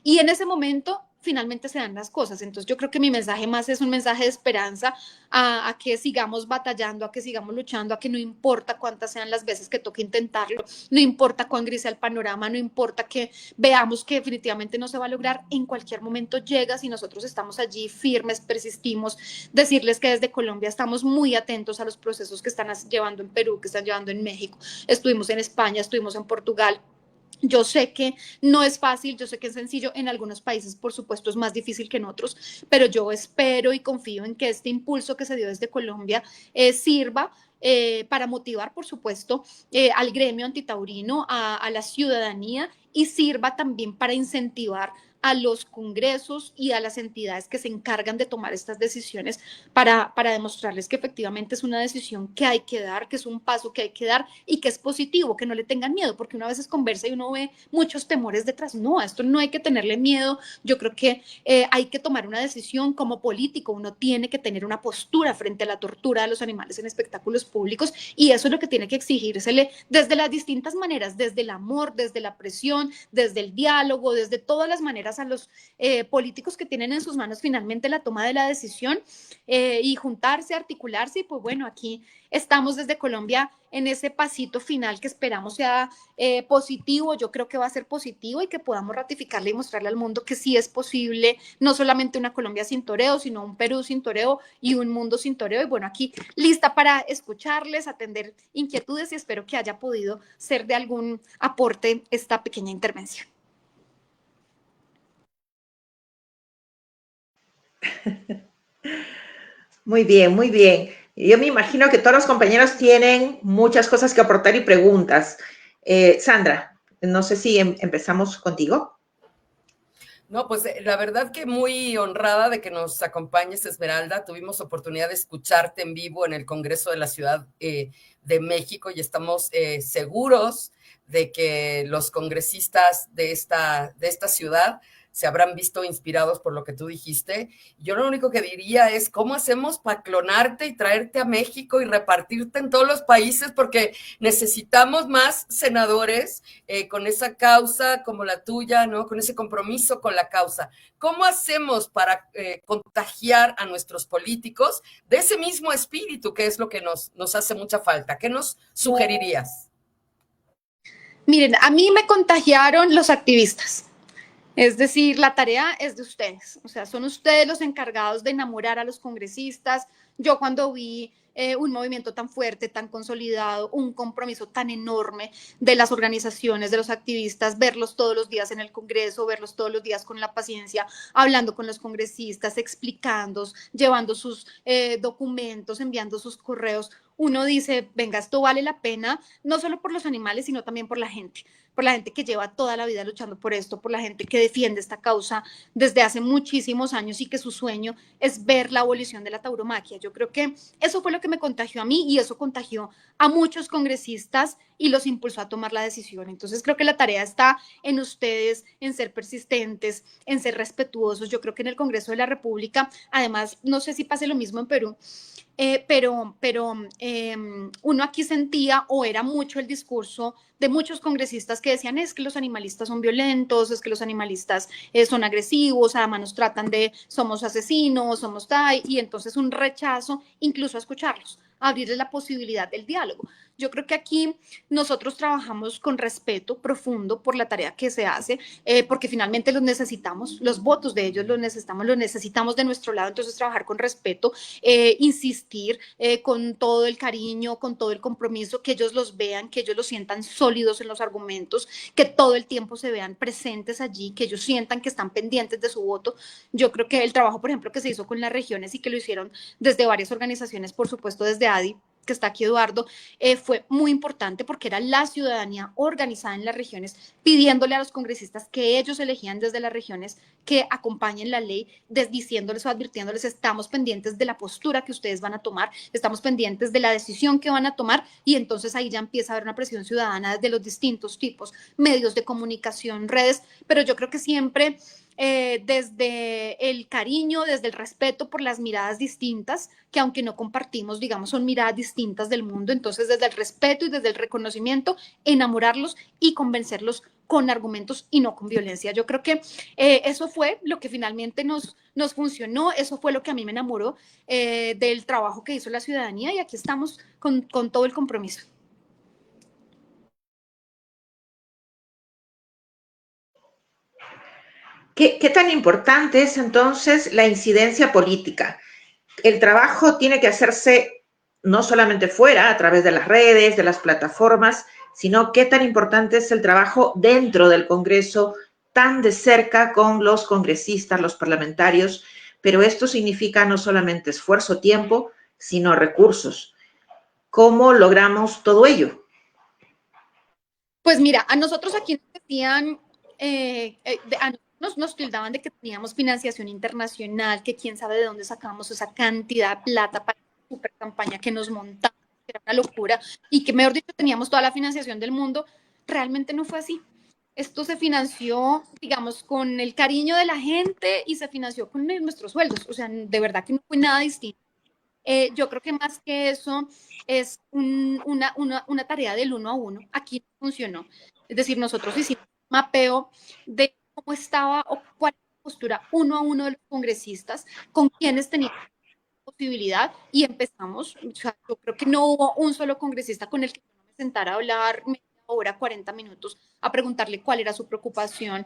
S8: Y en ese momento finalmente se dan las cosas. Entonces yo creo que mi mensaje más es un mensaje de esperanza a que sigamos batallando, a que sigamos luchando, a que no importa cuántas sean las veces que toque intentarlo, no importa cuán gris sea el panorama, no importa que veamos que definitivamente no se va a lograr, en cualquier momento llega si nosotros estamos allí firmes, persistimos. Decirles que desde Colombia estamos muy atentos a los procesos que están llevando en Perú, que están llevando en México, estuvimos en España, estuvimos en Portugal, Yo sé que no es fácil, yo sé que es sencillo, en algunos países por supuesto es más difícil que en otros, pero yo espero y confío en que este impulso que se dio desde Colombia sirva para motivar, por supuesto, al gremio antitaurino, a la ciudadanía, y sirva también para incentivar a los congresos y a las entidades que se encargan de tomar estas decisiones para demostrarles que efectivamente es una decisión que hay que dar, que es un paso que hay que dar y que es positivo, que no le tengan miedo, porque uno a veces conversa y uno ve muchos temores detrás. No, a esto no hay que tenerle miedo. Yo creo que hay que tomar una decisión como político. Uno tiene que tener una postura frente a la tortura de los animales en espectáculos públicos, y eso es lo que tiene que exigírsele desde las distintas maneras, desde el amor, desde la presión, desde el diálogo, desde todas las maneras, a los políticos que tienen en sus manos finalmente la toma de la decisión, y juntarse, articularse. Y pues bueno, aquí estamos desde Colombia en ese pasito final que esperamos sea positivo. Yo creo que va a ser positivo y que podamos ratificarle y mostrarle al mundo que sí es posible, no solamente una Colombia sin toreo, sino un Perú sin toreo y un mundo sin toreo. Y bueno, aquí lista para escucharles, atender inquietudes, y espero que haya podido ser de algún aporte esta pequeña intervención.
S2: Muy bien, muy bien. Yo me imagino que todos los compañeros tienen muchas cosas que aportar y preguntas. Sandra, no sé si empezamos contigo.
S1: No, pues la verdad que muy honrada de que nos acompañes, Esmeralda. Tuvimos oportunidad de escucharte en vivo en el Congreso de la Ciudad de México, y estamos seguros de que los congresistas de esta ciudad se habrán visto inspirados por lo que tú dijiste. Yo lo único que diría es, ¿cómo hacemos para clonarte y traerte a México y repartirte en todos los países? Porque necesitamos más senadores con esa causa como la tuya, ¿no? Con ese compromiso con la causa. ¿Cómo hacemos para contagiar a nuestros políticos de ese mismo espíritu, que es lo que nos hace mucha falta? ¿Qué nos sugerirías?
S8: Miren, a mí me contagiaron los activistas. Es decir, la tarea es de ustedes, o sea, son ustedes los encargados de enamorar a los congresistas. Yo cuando vi un movimiento tan fuerte, tan consolidado, un compromiso tan enorme de las organizaciones, de los activistas, verlos todos los días en el Congreso, verlos todos los días con la paciencia, hablando con los congresistas, explicando, llevando sus documentos, enviando sus correos, uno dice, venga, esto vale la pena, no solo por los animales, sino también por la gente que lleva toda la vida luchando por esto, por la gente que defiende esta causa desde hace muchísimos años y que su sueño es ver la abolición de la tauromaquia. Yo creo que eso fue lo que me contagió a mí, y eso contagió a muchos congresistas y los impulsó a tomar la decisión. Entonces creo que la tarea está en ustedes, en ser persistentes, en ser respetuosos. Yo creo que en el Congreso de la República, además, no sé si pase lo mismo en Perú, pero uno aquí sentía, o era mucho el discurso de muchos congresistas que decían, es que los animalistas son violentos, es que los animalistas son agresivos, además nos tratan de somos asesinos, somos tal, y entonces un rechazo incluso a escucharlos, a abrirles la posibilidad del diálogo. Yo creo que aquí nosotros trabajamos con respeto profundo por la tarea que se hace, porque finalmente los necesitamos, los votos de ellos los necesitamos de nuestro lado. Entonces trabajar con respeto, insistir con todo el cariño, con todo el compromiso, que ellos los vean, que ellos los sientan sólidos en los argumentos, que todo el tiempo se vean presentes allí, que ellos sientan que están pendientes de su voto. Yo creo que el trabajo, por ejemplo, que se hizo con las regiones y que lo hicieron desde varias organizaciones, por supuesto desde ADI, que está aquí Eduardo, fue muy importante, porque era la ciudadanía organizada en las regiones pidiéndole a los congresistas que ellos elegían desde las regiones que acompañen la ley, diciéndoles o advirtiéndoles, estamos pendientes de la postura que ustedes van a tomar, estamos pendientes de la decisión que van a tomar. Y entonces ahí ya empieza a haber una presión ciudadana de los distintos tipos, medios de comunicación, redes, pero yo creo que siempre desde el cariño, desde el respeto por las miradas distintas, que aunque no compartimos, digamos, son miradas distintas del mundo. Entonces desde el respeto y desde el reconocimiento, enamorarlos y convencerlos con argumentos y no con violencia. Yo creo que eso fue lo que finalmente nos funcionó, eso fue lo que a mí me enamoró del trabajo que hizo la ciudadanía, y aquí estamos con todo el compromiso.
S2: ¿Qué tan importante es entonces la incidencia política? El trabajo tiene que hacerse no solamente fuera, a través de las redes, de las plataformas, sino qué tan importante es el trabajo dentro del Congreso, tan de cerca con los congresistas, los parlamentarios, pero esto significa no solamente esfuerzo, tiempo, sino recursos. ¿Cómo logramos todo ello?
S8: Pues mira, a nosotros aquí nos decían, nos tildaban de que teníamos financiación internacional, que quién sabe de dónde sacábamos esa cantidad de plata para la super campaña que nos montamos, que era una locura, y que, mejor dicho, teníamos toda la financiación del mundo. Realmente no fue así. Esto se financió, digamos, con el cariño de la gente y se financió con nuestros sueldos. O sea, de verdad que no fue nada distinto. Yo creo que más que eso es una tarea del 1 a 1. Aquí no funcionó. Es decir, nosotros hicimos un mapeo de cómo estaba o cuál era la postura 1 a 1 de los congresistas, con quienes tenían posibilidad y empezamos. O sea, yo creo que no hubo un solo congresista con el que yo me sentara a hablar media hora, 40 minutos, a preguntarle cuál era su preocupación,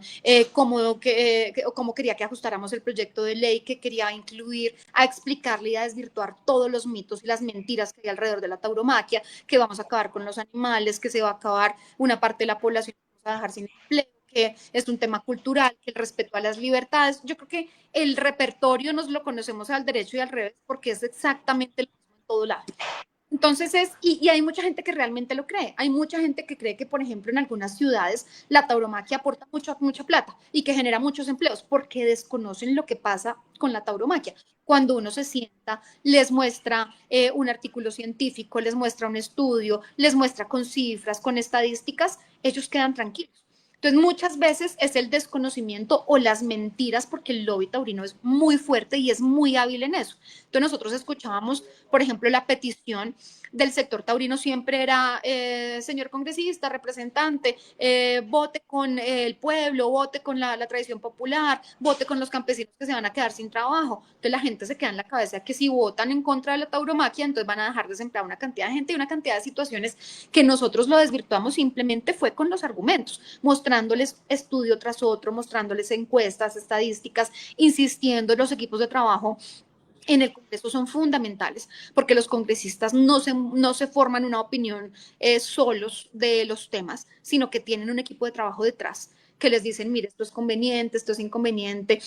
S8: cómo quería que ajustáramos el proyecto de ley, que quería incluir, a explicarle y a desvirtuar todos los mitos y las mentiras que hay alrededor de la tauromaquia, que vamos a acabar con los animales, que se va a acabar una parte de la población, que vamos a dejar sin empleo, que es un tema cultural, que el respeto a las libertades. Yo creo que el repertorio nos lo conocemos al derecho y al revés, porque es exactamente lo mismo en todo lado. Entonces y hay mucha gente que realmente lo cree. Hay mucha gente que cree que, por ejemplo, en algunas ciudades la tauromaquia aporta mucha plata y que genera muchos empleos, porque desconocen lo que pasa con la tauromaquia. Cuando uno se sienta, les muestra un artículo científico, les muestra un estudio, les muestra con cifras, con estadísticas, ellos quedan tranquilos. Entonces, muchas veces es el desconocimiento o las mentiras, porque el lobby taurino es muy fuerte y es muy hábil en eso. Entonces, nosotros escuchábamos, por ejemplo, la petición del sector taurino siempre era, señor congresista, representante, vote con el pueblo, vote con la tradición popular, vote con los campesinos que se van a quedar sin trabajo. Entonces, la gente se queda en la cabeza que si votan en contra de la tauromaquia, entonces van a dejar desemplear una cantidad de gente y una cantidad de situaciones que nosotros lo desvirtuamos simplemente fue con los argumentos, mostrándoles estudio tras otro, mostrándoles encuestas, estadísticas, insistiendo, los equipos de trabajo en el Congreso son fundamentales, porque los congresistas no se forman una opinión solos de los temas, sino que tienen un equipo de trabajo detrás que les dicen, mire, esto es conveniente, esto es inconveniente,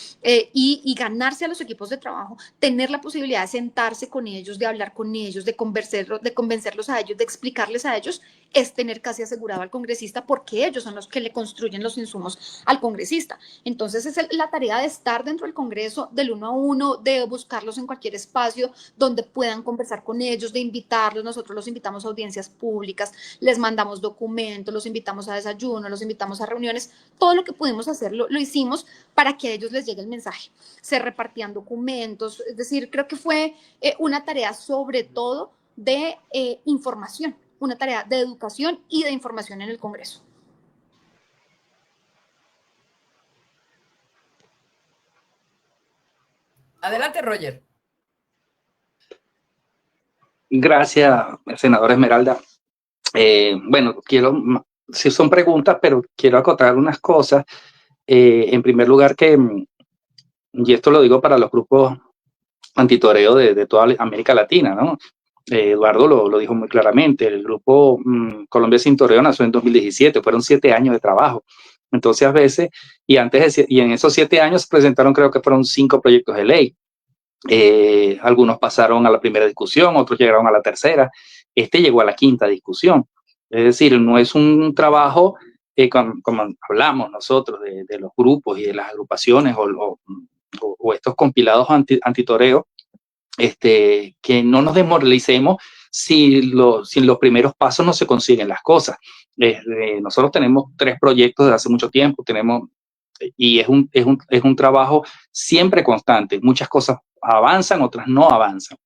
S8: y ganarse a los equipos de trabajo, tener la posibilidad de sentarse con ellos, de hablar con ellos, de convencerlos a ellos, de explicarles a ellos, es tener casi asegurado al congresista, porque ellos son los que le construyen los insumos al congresista. Entonces es la tarea de estar dentro del Congreso, del 1 a 1, de buscarlos en cualquier espacio donde puedan conversar con ellos, de invitarlos. Nosotros los invitamos a audiencias públicas, les mandamos documentos, los invitamos a desayuno, los invitamos a reuniones. Todo lo que pudimos hacer lo hicimos para que a ellos les llegue el mensaje. Se repartían documentos, es decir, creo que fue una tarea sobre todo de información, una tarea de educación y de información en el Congreso.
S1: Adelante, Roger.
S5: Gracias, senadora Esmeralda. Bueno, si son preguntas, pero quiero acotar unas cosas. En primer lugar, y esto lo digo para los grupos antitoreo de toda América Latina, ¿no? Eduardo lo dijo muy claramente, el grupo Colombia Sin Toreo nació en 2017, fueron 7 años de trabajo. Entonces, a veces, y en esos 7 años se presentaron, creo que fueron 5 proyectos de ley. Algunos pasaron a la primera discusión, otros llegaron a la tercera, este llegó a la 5ª discusión. Es decir, no es un trabajo, como hablamos nosotros de los grupos y de las agrupaciones o estos compilados antitoreo, que no nos desmoralicemos si en los primeros pasos no se consiguen las cosas. Nosotros tenemos 3 proyectos desde hace mucho tiempo, y es un trabajo siempre constante. Muchas cosas avanzan, otras no avanzan,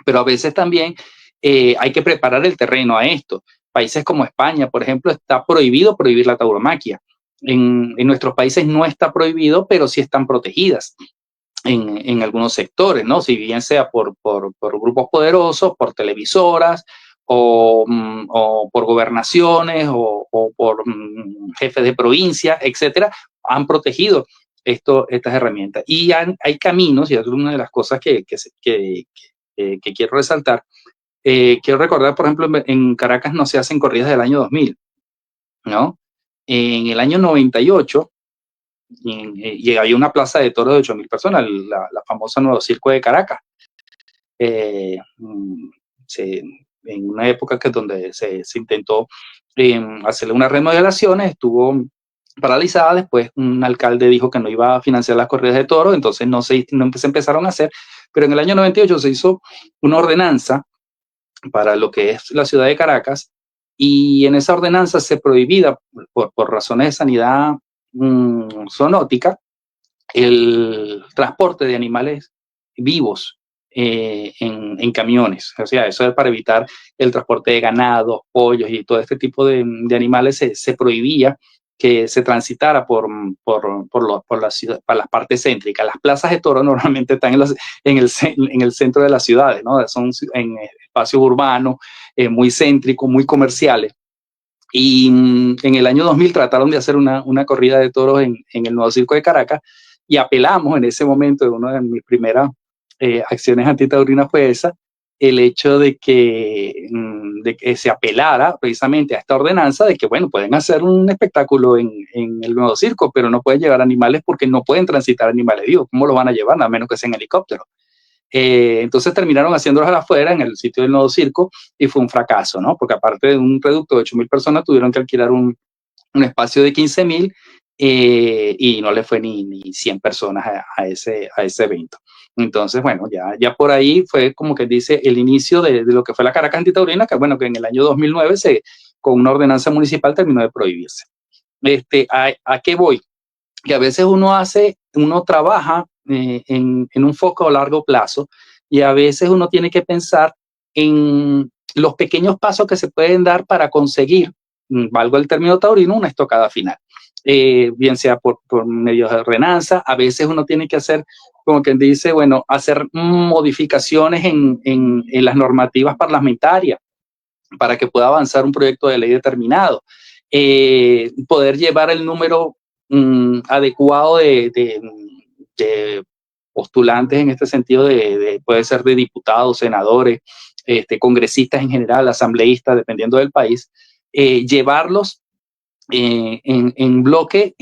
S5: pero a veces también hay que preparar el terreno a esto. Países como España, por ejemplo, está prohibido prohibir la tauromaquia. En nuestros países no está prohibido, pero sí están protegidas en algunos sectores, ¿no? Si bien sea por grupos poderosos, por televisoras, o por gobernaciones, o por jefes de provincia, etcétera, han protegido estas herramientas. Y hay caminos, y es una de las cosas que quiero resaltar. Quiero recordar, por ejemplo, en Caracas no se hacen corridas del año 2000. ¿no? En el año 98, y había una plaza de toros de 8.000 personas, la famosa Nuevo Circo de Caracas. En una época donde se intentó hacerle unas remodelaciones, estuvo paralizada. Después un alcalde dijo que no iba a financiar las corridas de toros, entonces no se empezaron a hacer, pero en el año 98 se hizo una ordenanza para lo que es la ciudad de Caracas, y en esa ordenanza se prohibía, por razones de sanidad zoonótica, el transporte de animales vivos en camiones. O sea, eso es para evitar el transporte de ganado, pollos y todo este tipo de animales. Se prohibía que se transitara por la ciudad, para las partes céntricas. Las plazas de toro normalmente están en el centro de las ciudades, ¿no? Son en espacios urbanos, muy céntricos, muy comerciales. Y en el año 2000 trataron de hacer una corrida de toros en el Nuevo Circo de Caracas, y apelamos en ese momento, una de mis primeras acciones antitaurinas fue esa, el hecho de que se apelara precisamente a esta ordenanza de que, bueno, pueden hacer un espectáculo en el Nuevo Circo, pero no pueden llevar animales porque no pueden transitar animales vivos. ¿Cómo lo van a llevar? A menos que sea en helicóptero. Entonces terminaron haciéndolos afuera, en el sitio del Nuevo Circo, y fue un fracaso, ¿no? Porque aparte de un reducto de 8.000 personas, tuvieron que alquilar un espacio de 15.000, y no le fue ni 100 personas a ese evento. Entonces, bueno, ya por ahí fue, como que dice, el inicio de lo que fue la Caracas Antitaurina, que bueno, que en el año 2009 con una ordenanza municipal terminó de prohibirse. ¿A qué voy? Que a veces uno trabaja en un foco a largo plazo, y a veces uno tiene que pensar en los pequeños pasos que se pueden dar para conseguir, valgo el término taurino, una estocada final. Bien sea por medio de ordenanza. A veces uno tiene que hacer, como quien dice, bueno, hacer modificaciones en las normativas parlamentarias para que pueda avanzar un proyecto de ley determinado. Poder llevar el número adecuado de postulantes, en este sentido, puede ser de diputados, senadores, congresistas en general, asambleístas, dependiendo del país, llevarlos en bloque,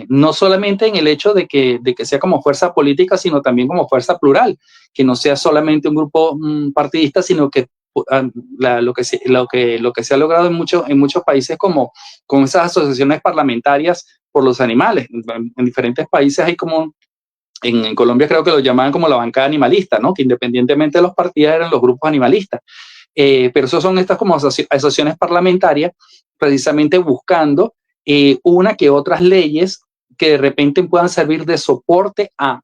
S5: no solamente en el hecho de que sea como fuerza política, sino también como fuerza plural, que no sea solamente un grupo partidista, sino que lo que se ha logrado en muchos países, como con esas asociaciones parlamentarias por los animales. En diferentes países hay como, en Colombia creo que lo llamaban como la bancada animalista, ¿no? Que independientemente de los partidos eran los grupos animalistas. Pero eso son estas como asociaciones parlamentarias, precisamente buscando una que otras leyes que de repente puedan servir de soporte a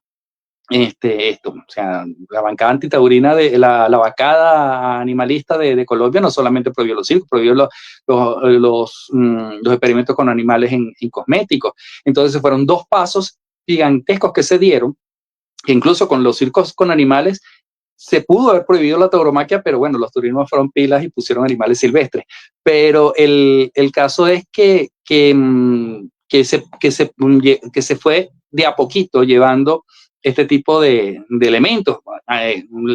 S5: esto. O sea, la bancada antitaurina, la bancada animalista de Colombia no solamente prohibió los circos, prohibió los experimentos con animales en cosméticos. Entonces fueron dos pasos gigantescos que se dieron, que incluso con los circos con animales se pudo haber prohibido la tauromaquia, pero bueno, los taurinos fueron pilas y pusieron animales silvestres. Pero el caso es que se fue de a poquito llevando este tipo de elementos,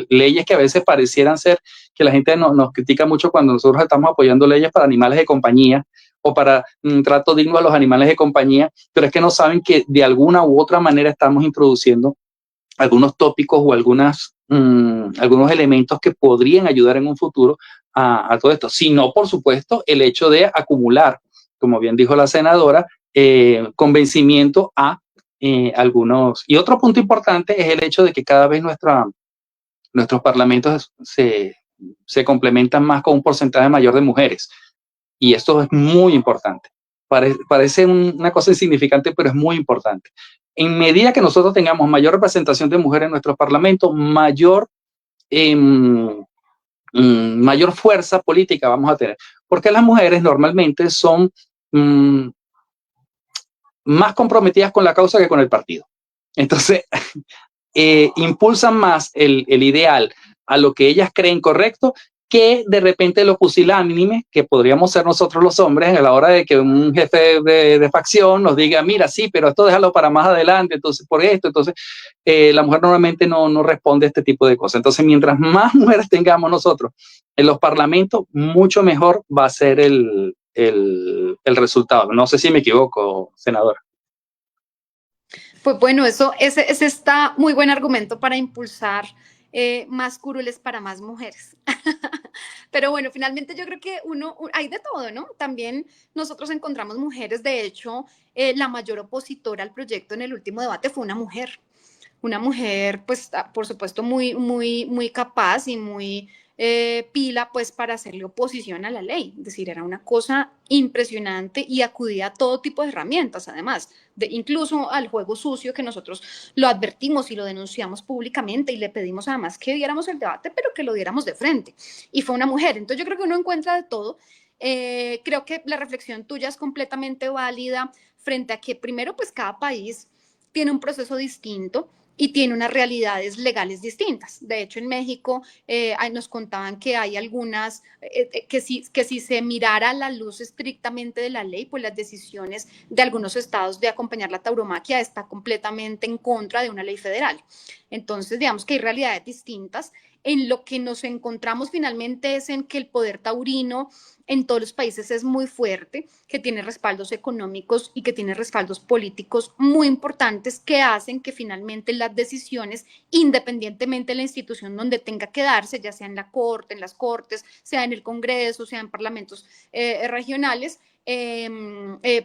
S5: leyes que a veces parecieran ser, que la gente nos critica mucho cuando nosotros estamos apoyando leyes para animales de compañía o para trato digno a los animales de compañía, pero es que no saben que de alguna u otra manera estamos introduciendo algunos tópicos o algunos elementos que podrían ayudar en un futuro a todo esto. Sino, por supuesto, el hecho de acumular, como bien dijo la senadora, convencimiento a algunos. Y otro punto importante es el hecho de que cada vez nuestros parlamentos se complementan más con un porcentaje mayor de mujeres. Y esto es muy importante. Parece una cosa insignificante, pero es muy importante. En medida que nosotros tengamos mayor representación de mujeres en nuestros parlamentos, mayor fuerza política vamos a tener. Porque las mujeres normalmente son más comprometidas con la causa que con el partido. Entonces, impulsan más el ideal a lo que ellas creen correcto, que de repente lo pusilánime que podríamos ser nosotros los hombres a la hora de que un jefe de facción nos diga, mira, sí, pero esto déjalo para más adelante, entonces por esto. Entonces la mujer normalmente no responde a este tipo de cosas. Entonces, mientras más mujeres tengamos nosotros en los parlamentos, mucho mejor va a ser el resultado. No sé si me equivoco, senadora.
S8: Pues bueno, ese está muy buen argumento para impulsar más curules para más mujeres. Pero bueno, finalmente yo creo que hay de todo, ¿no? También nosotros encontramos mujeres, de hecho, la mayor opositora al proyecto en el último debate fue una mujer, pues, por supuesto, muy, muy, muy capaz y muy pila, pues, para hacerle oposición a la ley. Es decir, era una cosa impresionante y acudía a todo tipo de herramientas, además, incluso al juego sucio, que nosotros lo advertimos y lo denunciamos públicamente y le pedimos además que diéramos el debate, pero que lo diéramos de frente. Y fue una mujer. Entonces yo creo que uno encuentra de todo. Creo que la reflexión tuya es completamente válida frente a que primero, pues, cada país tiene un proceso distinto y tiene unas realidades legales distintas. De hecho, en México nos contaban que hay algunas, que si se mirara a la luz estrictamente de la ley, pues las decisiones de algunos estados de acompañar la tauromaquia está completamente en contra de una ley federal. Entonces, digamos que hay realidades distintas. En lo que nos encontramos finalmente es en que el poder taurino en todos los países es muy fuerte, que tiene respaldos económicos y que tiene respaldos políticos muy importantes que hacen que finalmente las decisiones, independientemente de la institución donde tenga que darse, ya sea en la corte, en las cortes, sea en el Congreso, sea en parlamentos regionales,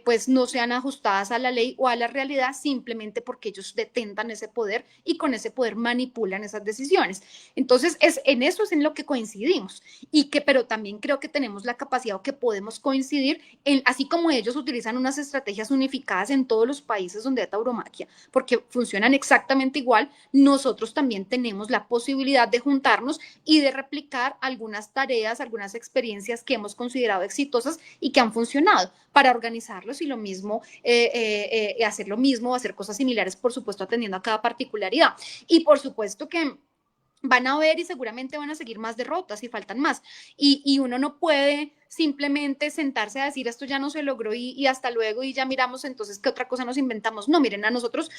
S8: pues no sean ajustadas a la ley o a la realidad simplemente porque ellos detentan ese poder y con ese poder manipulan esas decisiones. Entonces, en eso es en lo que coincidimos pero también creo que tenemos la capacidad o que podemos coincidir así como ellos utilizan unas estrategias unificadas en todos los países donde hay tauromaquia, porque funcionan exactamente igual, nosotros también tenemos la posibilidad de juntarnos y de replicar algunas tareas, algunas experiencias que hemos considerado exitosas y que han funcionado para organizarlos y lo mismo, hacer lo mismo, hacer cosas similares, por supuesto, atendiendo a cada particularidad. Y por supuesto que van a haber y seguramente van a seguir más derrotas y faltan más. Y uno no puede simplemente sentarse a decir esto ya no se logró y hasta luego y ya miramos entonces qué otra cosa nos inventamos. No, miren, a nosotros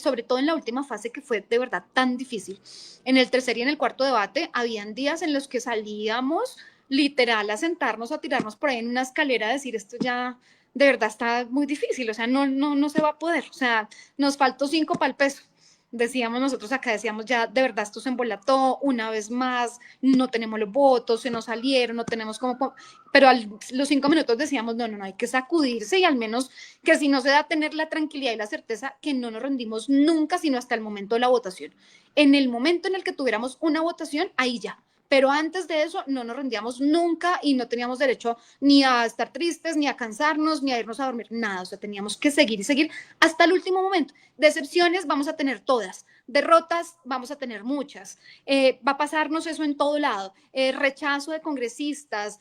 S8: sobre todo en la última fase que fue de verdad tan difícil, en el tercer y en el cuarto debate, habían días en los que salíamos literal a sentarnos, a tirarnos por ahí en una escalera, a decir esto ya de verdad está muy difícil, o sea, no se va a poder, o sea, nos faltó 5 para el peso. Decíamos nosotros acá, decíamos ya, de verdad esto se embolató una vez más, no tenemos los votos, se nos salieron, no tenemos como, pero los 5 minutos decíamos, no, hay que sacudirse y al menos que si no se da tener la tranquilidad y la certeza que no nos rendimos nunca, sino hasta el momento de la votación. En el momento en el que tuviéramos una votación, ahí ya. Pero antes de eso no nos rendíamos nunca y no teníamos derecho ni a estar tristes, ni a cansarnos, ni a irnos a dormir, nada. O sea, teníamos que seguir y seguir hasta el último momento. Decepciones vamos a tener todas, derrotas vamos a tener muchas. Va a pasarnos eso en todo lado. Rechazo de congresistas,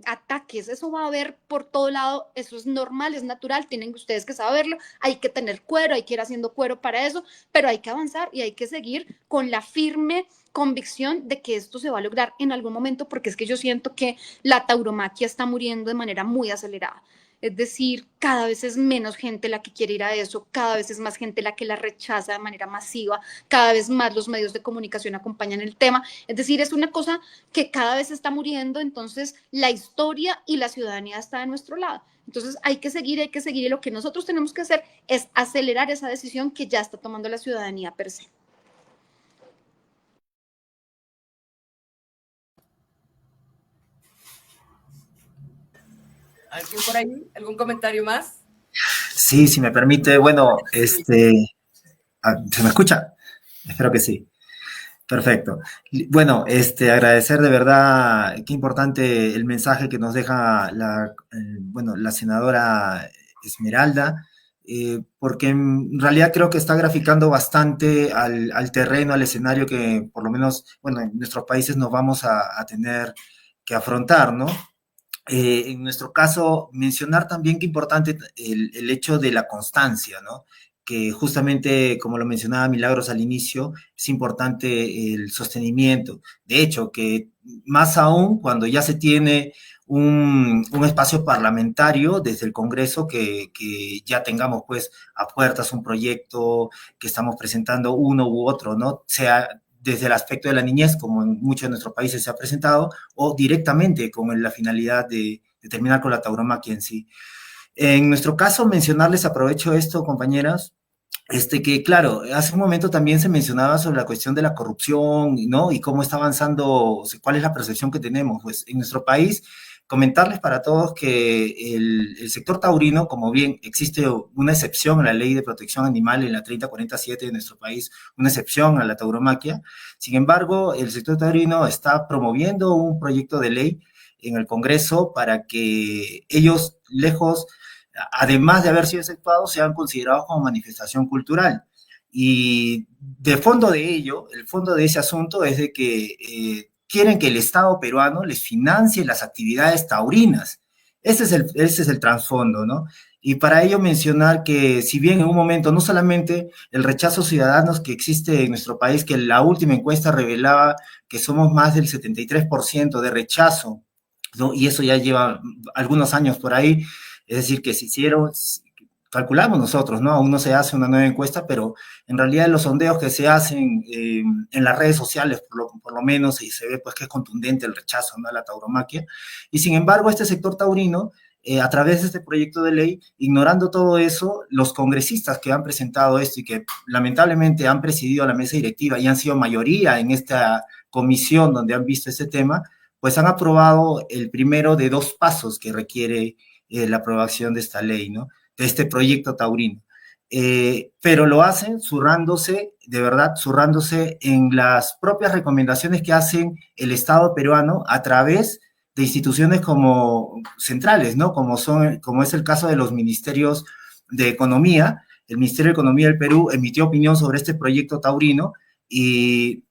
S8: ataques, eso va a haber por todo lado. Eso es normal, es natural, tienen ustedes que saberlo. Hay que tener cuero, hay que ir haciendo cuero para eso, pero hay que avanzar y hay que seguir con la firme convicción de que esto se va a lograr en algún momento, porque es que yo siento que la tauromaquia está muriendo de manera muy acelerada. Es decir, cada vez es menos gente la que quiere ir a eso, cada vez es más gente la que la rechaza de manera masiva, cada vez más los medios de comunicación acompañan el tema. Es decir, es una cosa que cada vez está muriendo, entonces la historia y la ciudadanía está de nuestro lado. Entonces hay que seguir y lo que nosotros tenemos que hacer es acelerar esa decisión que ya está tomando la ciudadanía per se.
S1: ¿Alguien por ahí? ¿Algún comentario más?
S7: Sí, si me permite, bueno, ¿se me escucha? Espero que sí. Perfecto. Bueno, agradecer de verdad, qué importante el mensaje que nos deja la senadora Esmeralda, porque en realidad creo que está graficando bastante al terreno, al escenario que por lo menos, bueno, en nuestros países nos vamos a tener que afrontar, ¿no? En nuestro caso, mencionar también que importante el hecho de la constancia, ¿no? Que justamente, como lo mencionaba Milagros al inicio, es importante el sostenimiento. De hecho, que más aún cuando ya se tiene un espacio parlamentario desde el Congreso, que ya tengamos pues a puertas un proyecto que estamos presentando uno u otro, ¿no? Sea desde el aspecto de la niñez, como en muchos de nuestros países se ha presentado, o directamente con la finalidad de terminar con la tauromaquia en sí. En nuestro caso, mencionarles, aprovecho esto, compañeras, que claro, hace un momento también se mencionaba sobre la cuestión de la corrupción, ¿no? Y cómo está avanzando, o sea, cuál es la percepción que tenemos. Pues en nuestro país, comentarles para todos que el sector taurino, como bien existe una excepción en la ley de protección animal en la 3047 de nuestro país, una excepción a la tauromaquia. Sin embargo, el sector taurino está promoviendo un proyecto de ley en el Congreso para que ellos, lejos, además de haber sido exceptuados, sean considerados como manifestación cultural. Y de fondo de ello, el fondo de ese asunto es de que quieren que el Estado peruano les financie las actividades taurinas. Ese es el trasfondo, ¿no? Y para ello mencionar que si bien en un momento no solamente el rechazo ciudadano que existe en nuestro país, que la última encuesta revelaba que somos más del 73% de rechazo, ¿no? Y eso ya lleva algunos años por ahí, es decir, que se hicieron, calculamos nosotros, ¿no? Aún no se hace una nueva encuesta, pero en realidad los sondeos que se hacen en las redes sociales, por lo menos, y se ve pues que es contundente el rechazo, ¿no?, a la tauromaquia. Y sin embargo, este sector taurino, a través de este proyecto de ley, ignorando todo eso, los congresistas que han presentado esto y que lamentablemente han presidido la mesa directiva y han sido mayoría en esta comisión donde han visto este tema, pues han aprobado el primero de dos pasos que requiere la aprobación de esta ley, ¿no?, de este proyecto taurino. Pero lo hacen zurrándose, de verdad, zurrándose en las propias recomendaciones que hacen el Estado peruano a través de instituciones como centrales, ¿no? Como es el caso de los ministerios de Economía. El Ministerio de Economía del Perú emitió opinión sobre este proyecto taurino y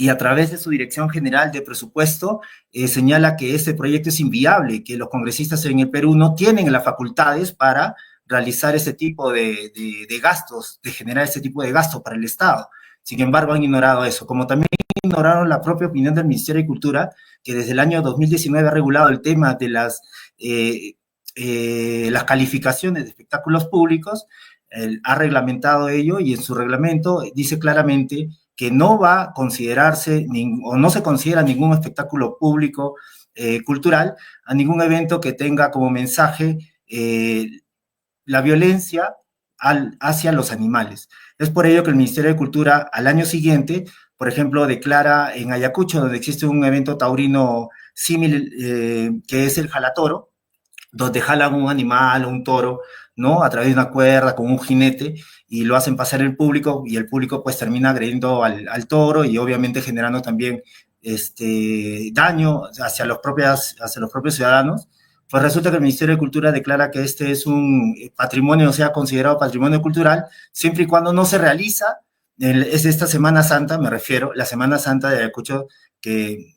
S7: a través de su Dirección General de Presupuesto señala que este proyecto es inviable, que los congresistas en el Perú no tienen las facultades para realizar ese tipo de gastos, de generar ese tipo de gastos para el Estado. Sin embargo, han ignorado eso, como también ignoraron la propia opinión del Ministerio de Cultura, que desde el año 2019 ha regulado el tema de las calificaciones de espectáculos públicos, ha reglamentado ello y en su reglamento dice claramente que no va a considerarse o no se considera ningún espectáculo público cultural a ningún evento que tenga como mensaje la violencia hacia los animales. Es por ello que el Ministerio de Cultura al año siguiente, por ejemplo, declara en Ayacucho, donde existe un evento taurino similar, que es el jalatoro, donde jalan un animal, un toro, ¿no?, a través de una cuerda con un jinete y lo hacen pasar el público y el público pues termina agrediendo al toro y obviamente generando también daño hacia los propios ciudadanos. Pues resulta que el Ministerio de Cultura declara que este es un patrimonio, o sea, considerado patrimonio cultural, siempre y cuando no se realiza, es esta Semana Santa, me refiero, la Semana Santa de Ayacucho, que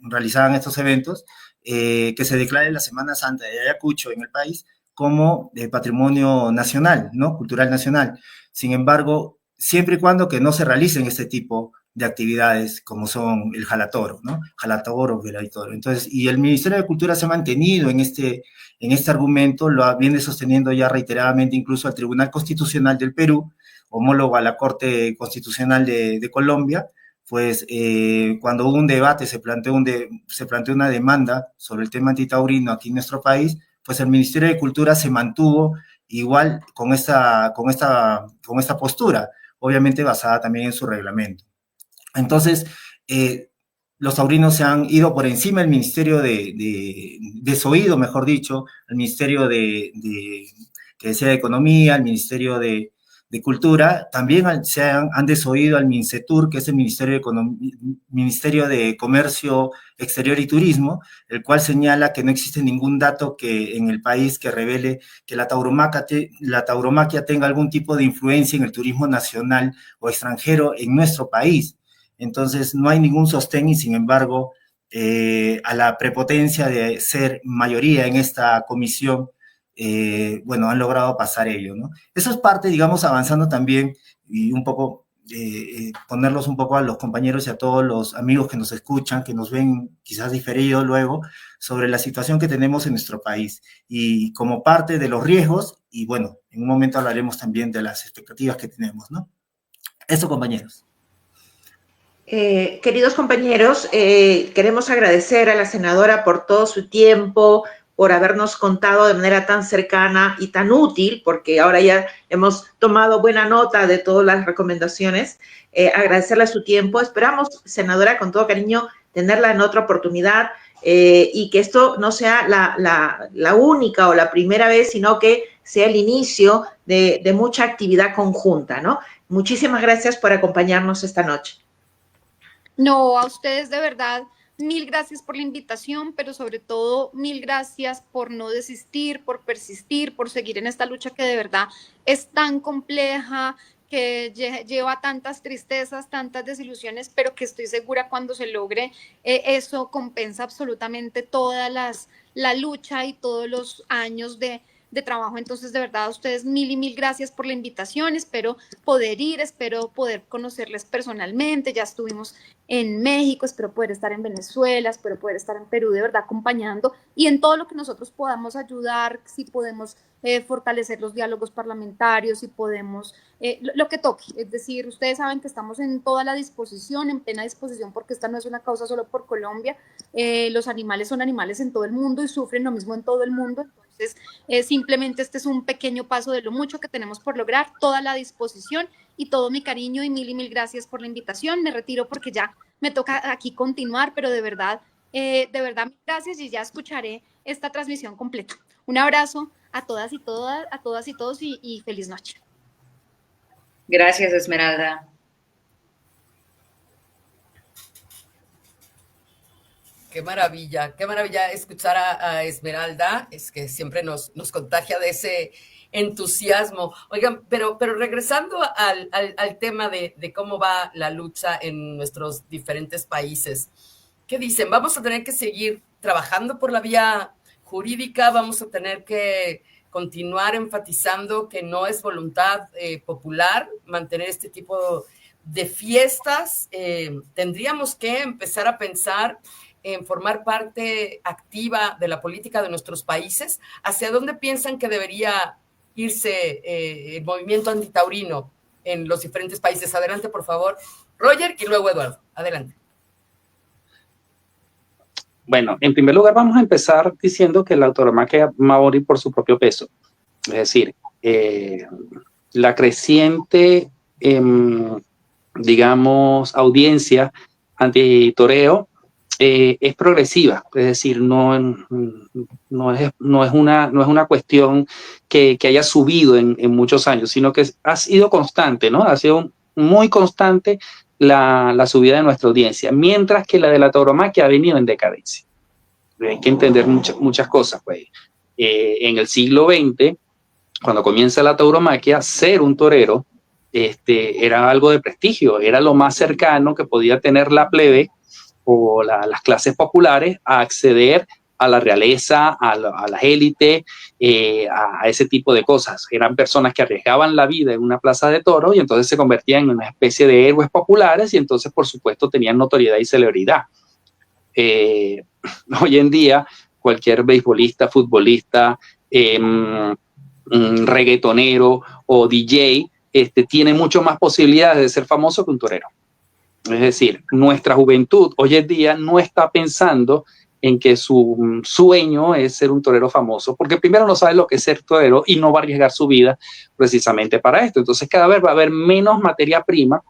S7: realizaban estos eventos, que se declare la Semana Santa de Ayacucho en el país como patrimonio nacional, ¿no?, cultural nacional. Sin embargo, siempre y cuando que no se realicen este tipo de actividades como son el jalatoro, ¿no? Jalatoro, veladitoro. Entonces, y el Ministerio de Cultura se ha mantenido en este argumento, lo viene sosteniendo ya reiteradamente incluso al Tribunal Constitucional del Perú, homólogo a la Corte Constitucional de Colombia, pues cuando hubo un debate, se planteó una demanda sobre el tema antitaurino aquí en nuestro país, pues el Ministerio de Cultura se mantuvo igual con esta postura, obviamente basada también en su reglamento. Entonces, los taurinos se han ido por encima del Ministerio desoído, mejor dicho, el Ministerio que decía de Economía, el Ministerio de Cultura, también han desoído al MINCETUR, que es el Ministerio de Comercio Exterior y Turismo, el cual señala que no existe ningún dato que en el país que revele que la tauromaquia tenga algún tipo de influencia en el turismo nacional o extranjero en nuestro país. Entonces, no hay ningún sostén y, sin embargo, a la prepotencia de ser mayoría en esta comisión, bueno, han logrado pasar ello, ¿no? Eso es parte, digamos, avanzando también y un poco, ponerlos un poco a los compañeros y a todos los amigos que nos escuchan, que nos ven quizás diferido luego, sobre la situación que tenemos en nuestro país y como parte de los riesgos y, bueno, en un momento hablaremos también de las expectativas que tenemos, ¿no? Eso, compañeros.
S2: Queridos compañeros, queremos agradecer a la senadora por todo su tiempo, por habernos contado de manera tan cercana y tan útil, porque ahora ya hemos tomado buena nota de todas las recomendaciones. Agradecerle su tiempo. Esperamos, senadora, con todo cariño, tenerla en otra oportunidad y que esto no sea la única o la primera vez, sino que sea el inicio de mucha actividad conjunta, ¿no? Muchísimas gracias por acompañarnos esta noche.
S8: No, a ustedes de verdad, mil gracias por la invitación, pero sobre todo mil gracias por no desistir, por persistir, por seguir en esta lucha que de verdad es tan compleja, que lleva tantas tristezas, tantas desilusiones, pero que estoy segura cuando se logre, eso compensa absolutamente la lucha y todos los años de trabajo. Entonces, de verdad, a ustedes mil y mil gracias por la invitación. Espero poder ir, espero poder conocerles personalmente. Ya estuvimos en México, espero poder estar en Venezuela, espero poder estar en Perú, de verdad, acompañando y en todo lo que nosotros podamos ayudar, si podemos fortalecer los diálogos parlamentarios, si podemos, lo que toque. Es decir, ustedes saben que estamos en toda la disposición, en plena disposición, porque esta no es una causa solo por Colombia. Los animales son animales en todo el mundo y sufren lo mismo en todo el mundo. Entonces, simplemente este es un pequeño paso de lo mucho que tenemos por lograr, toda la disposición y todo mi cariño y mil gracias por la invitación. Me retiro porque ya me toca aquí continuar, pero de verdad, mil gracias y ya escucharé esta transmisión completa. Un abrazo a todas y todos y feliz noche.
S4: Gracias, Esmeralda.
S1: Qué maravilla escuchar a Esmeralda, es que siempre nos contagia de ese entusiasmo. Oigan, pero regresando al tema de cómo va la lucha en nuestros diferentes países, ¿qué dicen? ¿Vamos a tener que seguir trabajando por la vía jurídica? ¿Vamos a tener que continuar enfatizando que no es voluntad popular mantener este tipo de fiestas? ¿Tendríamos que empezar a pensar en formar parte activa de la política de nuestros países? ¿Hacia dónde piensan que debería irse el movimiento antitaurino en los diferentes países? Adelante, por favor, Roger, y luego Eduardo. Adelante.
S5: Bueno, en primer lugar vamos a empezar diciendo que la tauromaquia va a morir por su propio peso. Es decir, la creciente, digamos, audiencia antitoreo es progresiva, es decir, no es una cuestión que haya subido en muchos años, sino que ha sido constante, ¿no? Ha sido muy constante la subida de nuestra audiencia, mientras que la de la tauromaquia ha venido en decadencia. Hay que entender muchas cosas, pues. En el siglo XX, cuando comienza la tauromaquia, ser un torero era algo de prestigio, era lo más cercano que podía tener la plebe o las clases populares a acceder a la realeza, a la élite, a ese tipo de cosas. Eran personas que arriesgaban la vida en una plaza de toros y entonces se convertían en una especie de héroes populares y entonces, por supuesto, tenían notoriedad y celebridad. Hoy en día, cualquier beisbolista, futbolista, reggaetonero o DJ tiene mucho más posibilidades de ser famoso que un torero. Es decir, nuestra juventud hoy en día no está pensando en que su sueño es ser un torero famoso, porque primero no sabe lo que es ser torero y no va a arriesgar su vida precisamente para esto. Entonces cada vez va a haber menos materia prima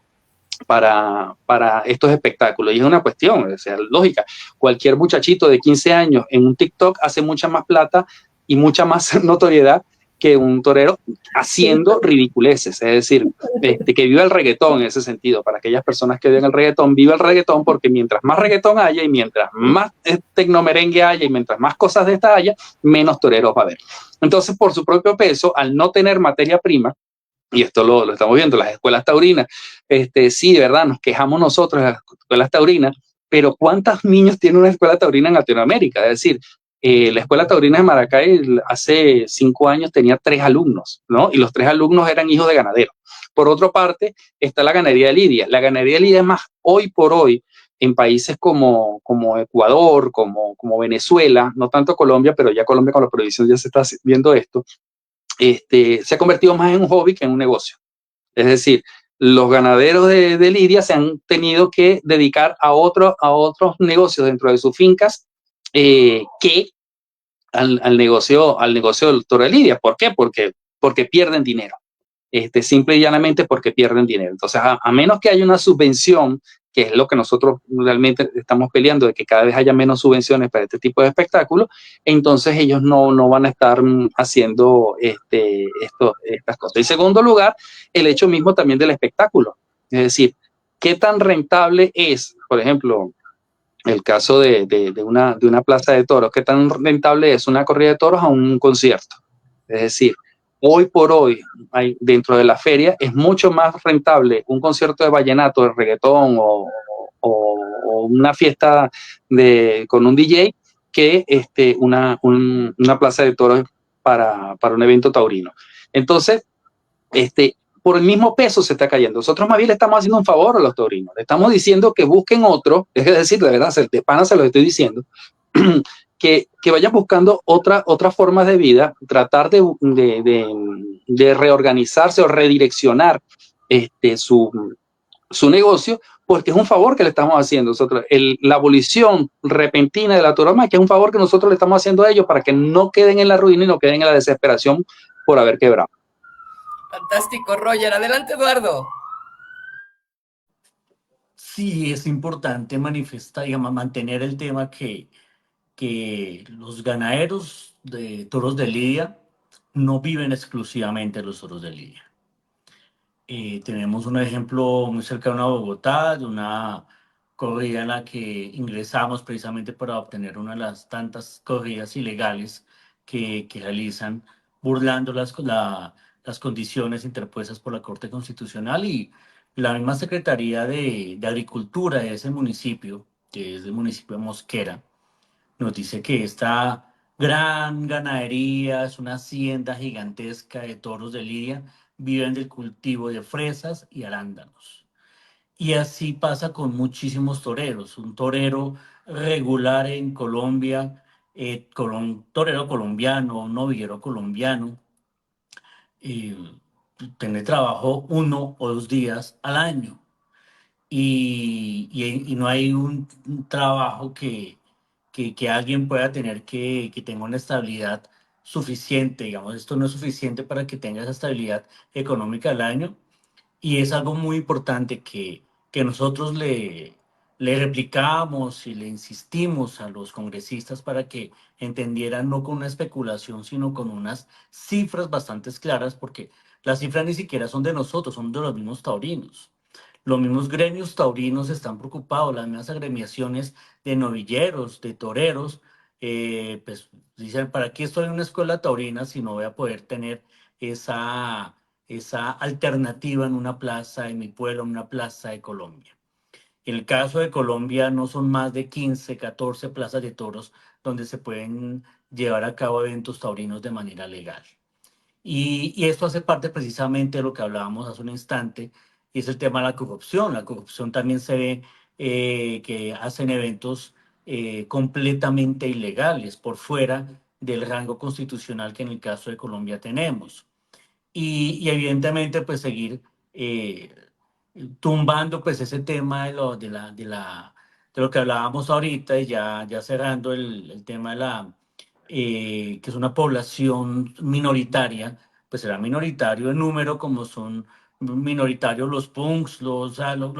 S5: para estos espectáculos. Y es una cuestión, o sea, lógica. Cualquier muchachito de 15 años en un TikTok hace mucha más plata y mucha más notoriedad que un torero haciendo ridiculeces, es decir, que viva el reggaetón en ese sentido. Para aquellas personas que ven el reggaetón, viva el reggaetón, porque mientras más reggaetón haya y mientras más tecnomerengue haya y mientras más cosas de esta haya, menos toreros va a haber. Entonces, por su propio peso, al no tener materia prima, y esto lo estamos viendo, las escuelas taurinas, sí, de verdad, nos quejamos nosotros de las escuelas taurinas, pero ¿cuántos niños tiene una escuela taurina en Latinoamérica? Es decir, la escuela taurina de Maracay hace 5 años tenía 3 alumnos, ¿no? Y los 3 alumnos eran hijos de ganaderos. Por otra parte, está la ganadería de Lidia. La ganadería de Lidia es más hoy por hoy en países como Ecuador, como Venezuela, no tanto Colombia, pero ya Colombia con la prohibición ya se está viendo esto, se ha convertido más en un hobby que en un negocio. Es decir, los ganaderos de lidia se han tenido que dedicar a otros negocios dentro de sus fincas que al negocio del toro de lidia. ¿Por qué? Porque pierden dinero. Simple y llanamente porque pierden dinero. Entonces, a menos que haya una subvención, que es lo que nosotros realmente estamos peleando, de que cada vez haya menos subvenciones para este tipo de espectáculos, entonces ellos no van a estar haciendo estas cosas. En segundo lugar, el hecho mismo también del espectáculo. Es decir, ¿qué tan rentable es, por ejemplo, el caso de una plaza de toros, qué tan rentable es una corrida de toros a un concierto? Es decir, hoy por hoy, dentro de la feria, es mucho más rentable un concierto de vallenato, de reggaetón o una fiesta con un DJ que una plaza de toros para un evento taurino. Entonces, por el mismo peso se está cayendo. Nosotros más bien le estamos haciendo un favor a los taurinos. Le estamos diciendo que busquen otro, es decir, de verdad, de pana se lo estoy diciendo, que vayan buscando otras formas de vida, tratar de reorganizarse o redireccionar su negocio, porque es un favor que le estamos haciendo nosotros. La abolición repentina de la tauromaquia es un favor que nosotros le estamos haciendo a ellos para que no queden en la ruina y no queden en la desesperación por haber quebrado.
S1: Fantástico, Roger. Adelante, Eduardo.
S6: Sí, es importante manifestar, digamos, mantener el tema que los ganaderos de toros de lidia no viven exclusivamente de los toros de lidia. Tenemos un ejemplo muy cercano a Bogotá, de una corrida en la que ingresamos precisamente para obtener una de las tantas corridas ilegales que realizan, burlando las condiciones interpuestas por la Corte Constitucional, y la misma Secretaría de Agricultura de ese municipio, que es el municipio de Mosquera, nos dice que esta gran ganadería es una hacienda gigantesca de toros de lidia, viven del cultivo de fresas y arándanos. Y así pasa con muchísimos toreros. Un torero regular en Colombia, torero colombiano, un novillero colombiano, tiene trabajo 1 o 2 días al año. Y no hay un trabajo que alguien pueda tener que tenga una estabilidad suficiente. Digamos, esto no es suficiente para que tenga esa estabilidad económica al año, y es algo muy importante que nosotros le replicamos y le insistimos a los congresistas para que entendieran, no con una especulación, sino con unas cifras bastante claras, porque las cifras ni siquiera son de nosotros, son de los mismos taurinos. Los mismos gremios taurinos están preocupados, las mismas agremiaciones de novilleros, de toreros, pues dicen: ¿para qué estoy en una escuela taurina si no voy a poder tener esa alternativa en una plaza de mi pueblo, en una plaza de Colombia? En el caso de Colombia no son más de 15, 14 plazas de toros donde se pueden llevar a cabo eventos taurinos de manera legal. Y esto hace parte precisamente de lo que hablábamos hace un instante, y es el tema de la corrupción. La corrupción también se ve que hacen eventos completamente ilegales, por fuera del rango constitucional que en el caso de Colombia tenemos. Y evidentemente pues seguir tumbando pues ese tema de lo que hablábamos ahorita, y ya cerrando el tema que es una población minoritaria. Pues será minoritario en número, como son minoritarios los punks, lo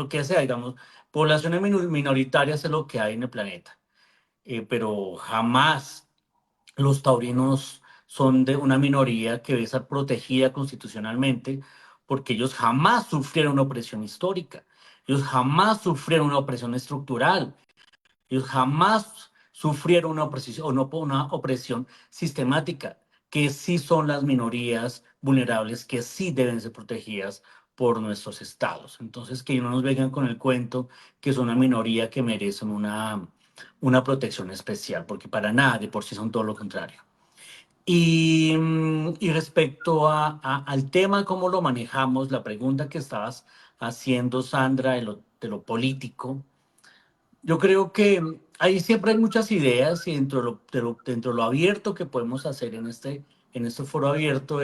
S6: que sea, digamos. Poblaciones minoritarias es lo que hay en el planeta, pero jamás los taurinos son de una minoría que debe ser protegida constitucionalmente, porque ellos jamás sufrieron una opresión histórica, ellos jamás sufrieron una opresión estructural, ellos jamás sufrieron una opresión sistemática, que sí son las minorías vulnerables, que sí deben ser protegidas por nuestros estados. Entonces, que no nos vengan con el cuento que es una minoría que merecen una protección especial, porque para nada, de por sí son todo lo contrario. Y respecto al tema, cómo lo manejamos, la pregunta que estabas haciendo, Sandra, de lo político, yo creo que ahí siempre hay muchas ideas, y dentro de lo abierto que podemos hacer en este foro abierto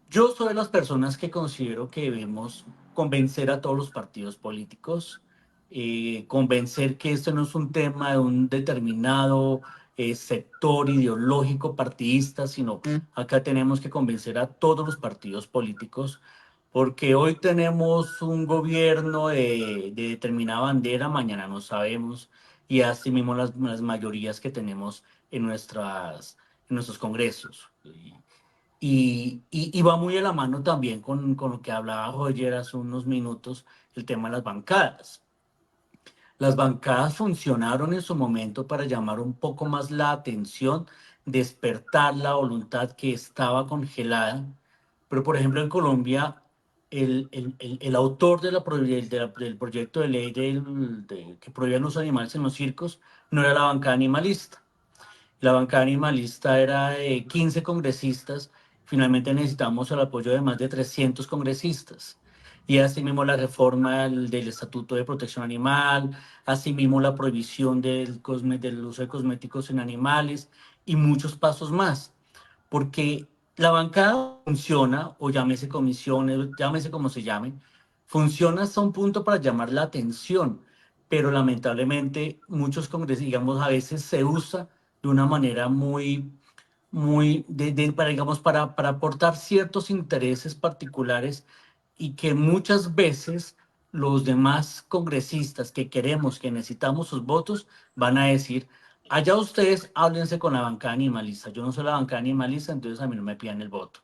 S6: yo soy de las personas que considero que debemos convencer a todos los partidos políticos, convencer que esto no es un tema de un determinado sector ideológico partidista, sino acá tenemos que convencer a todos los partidos políticos, porque hoy tenemos un gobierno de determinada bandera, mañana no sabemos, y así mismo las mayorías que tenemos en nuestros congresos. Y va muy a la mano también con lo que hablaba Roger hace unos minutos, el tema de las bancadas. Las bancadas funcionaron en su momento para llamar un poco más la atención, despertar la voluntad que estaba congelada. Pero, por ejemplo, en Colombia, el autor del proyecto de ley que prohibía los animales en los circos no era la bancada animalista. La bancada animalista era de 15 congresistas. Finalmente necesitamos el apoyo de más de 300 congresistas. Y asimismo la reforma del Estatuto de Protección Animal, asimismo la prohibición del uso de cosméticos en animales y muchos pasos más. Porque la bancada funciona, o llámese comisiones, llámese como se llame, funciona hasta un punto para llamar la atención, pero lamentablemente muchos congresistas, digamos, a veces se usa de una manera digamos, para aportar ciertos intereses particulares y que muchas veces los demás congresistas que queremos, que necesitamos sus votos, van a decir, allá ustedes háblense con la bancada animalista, yo no soy la bancada animalista, entonces a mí no me pidan el voto.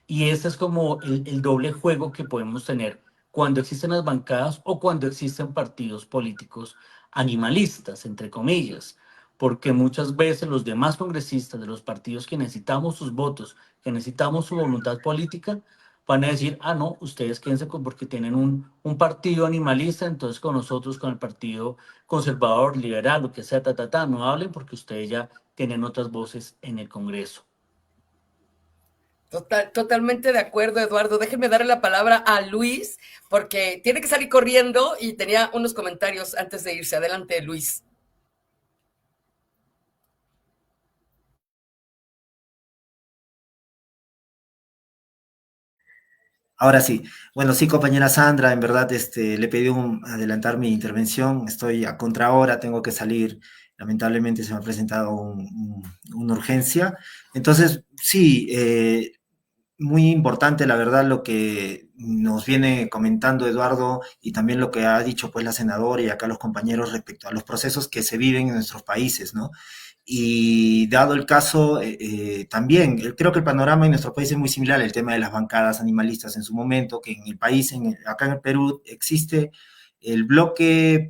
S6: Y ese es como el doble juego que podemos tener cuando existen las bancadas o cuando existen partidos políticos animalistas, entre comillas, porque muchas veces los demás congresistas de los partidos que necesitamos sus votos, que necesitamos su voluntad política, van a decir, ah, no, ustedes quédense porque tienen un partido animalista, entonces con nosotros, con el partido conservador, liberal, lo que sea, no hablen porque ustedes ya tienen otras voces en el Congreso.
S1: Totalmente de acuerdo, Eduardo. Déjenme darle la palabra a Luis, porque tiene que salir corriendo y tenía unos comentarios antes de irse. Adelante, Luis.
S7: Ahora sí. Bueno, sí, compañera Sandra, en verdad le pedí adelantar mi intervención. Estoy a contrahora, tengo que salir. Lamentablemente se me ha presentado una urgencia. Entonces, sí, muy importante, la verdad, lo que nos viene comentando Eduardo y también lo que ha dicho pues la senadora y acá los compañeros respecto a los procesos que se viven en nuestros países, ¿no? Y dado el caso, también creo que el panorama en nuestro país es muy similar, el tema de las bancadas animalistas en su momento, que en el país, acá en el Perú, existe el bloque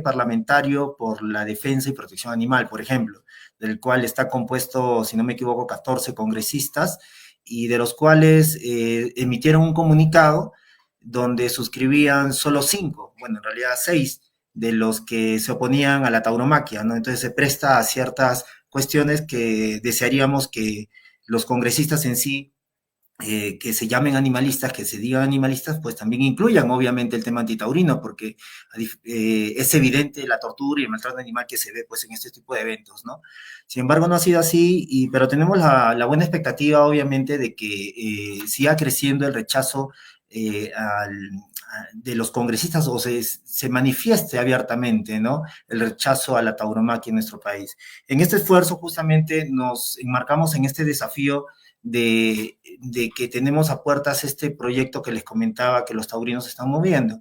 S7: parlamentario por la defensa y protección animal, por ejemplo, del cual está compuesto, si no me equivoco, 14 congresistas, y de los cuales emitieron un comunicado donde suscribían solo 5, bueno, en realidad 6, de los que se oponían a la tauromaquia, ¿no? Entonces se presta a ciertas cuestiones que desearíamos que los congresistas en sí, que se llamen animalistas, que se digan animalistas, pues también incluyan obviamente el tema antitaurino, porque es evidente la tortura y el maltrato animal que se ve pues en este tipo de eventos, ¿no? Sin embargo, no ha sido así, pero tenemos la buena expectativa, obviamente, de que siga creciendo el rechazo de los congresistas o se manifieste abiertamente, ¿no? El rechazo a la tauromaquia en nuestro país. En este esfuerzo justamente nos enmarcamos en este desafío de que tenemos a puertas este proyecto que les comentaba que los taurinos están moviendo.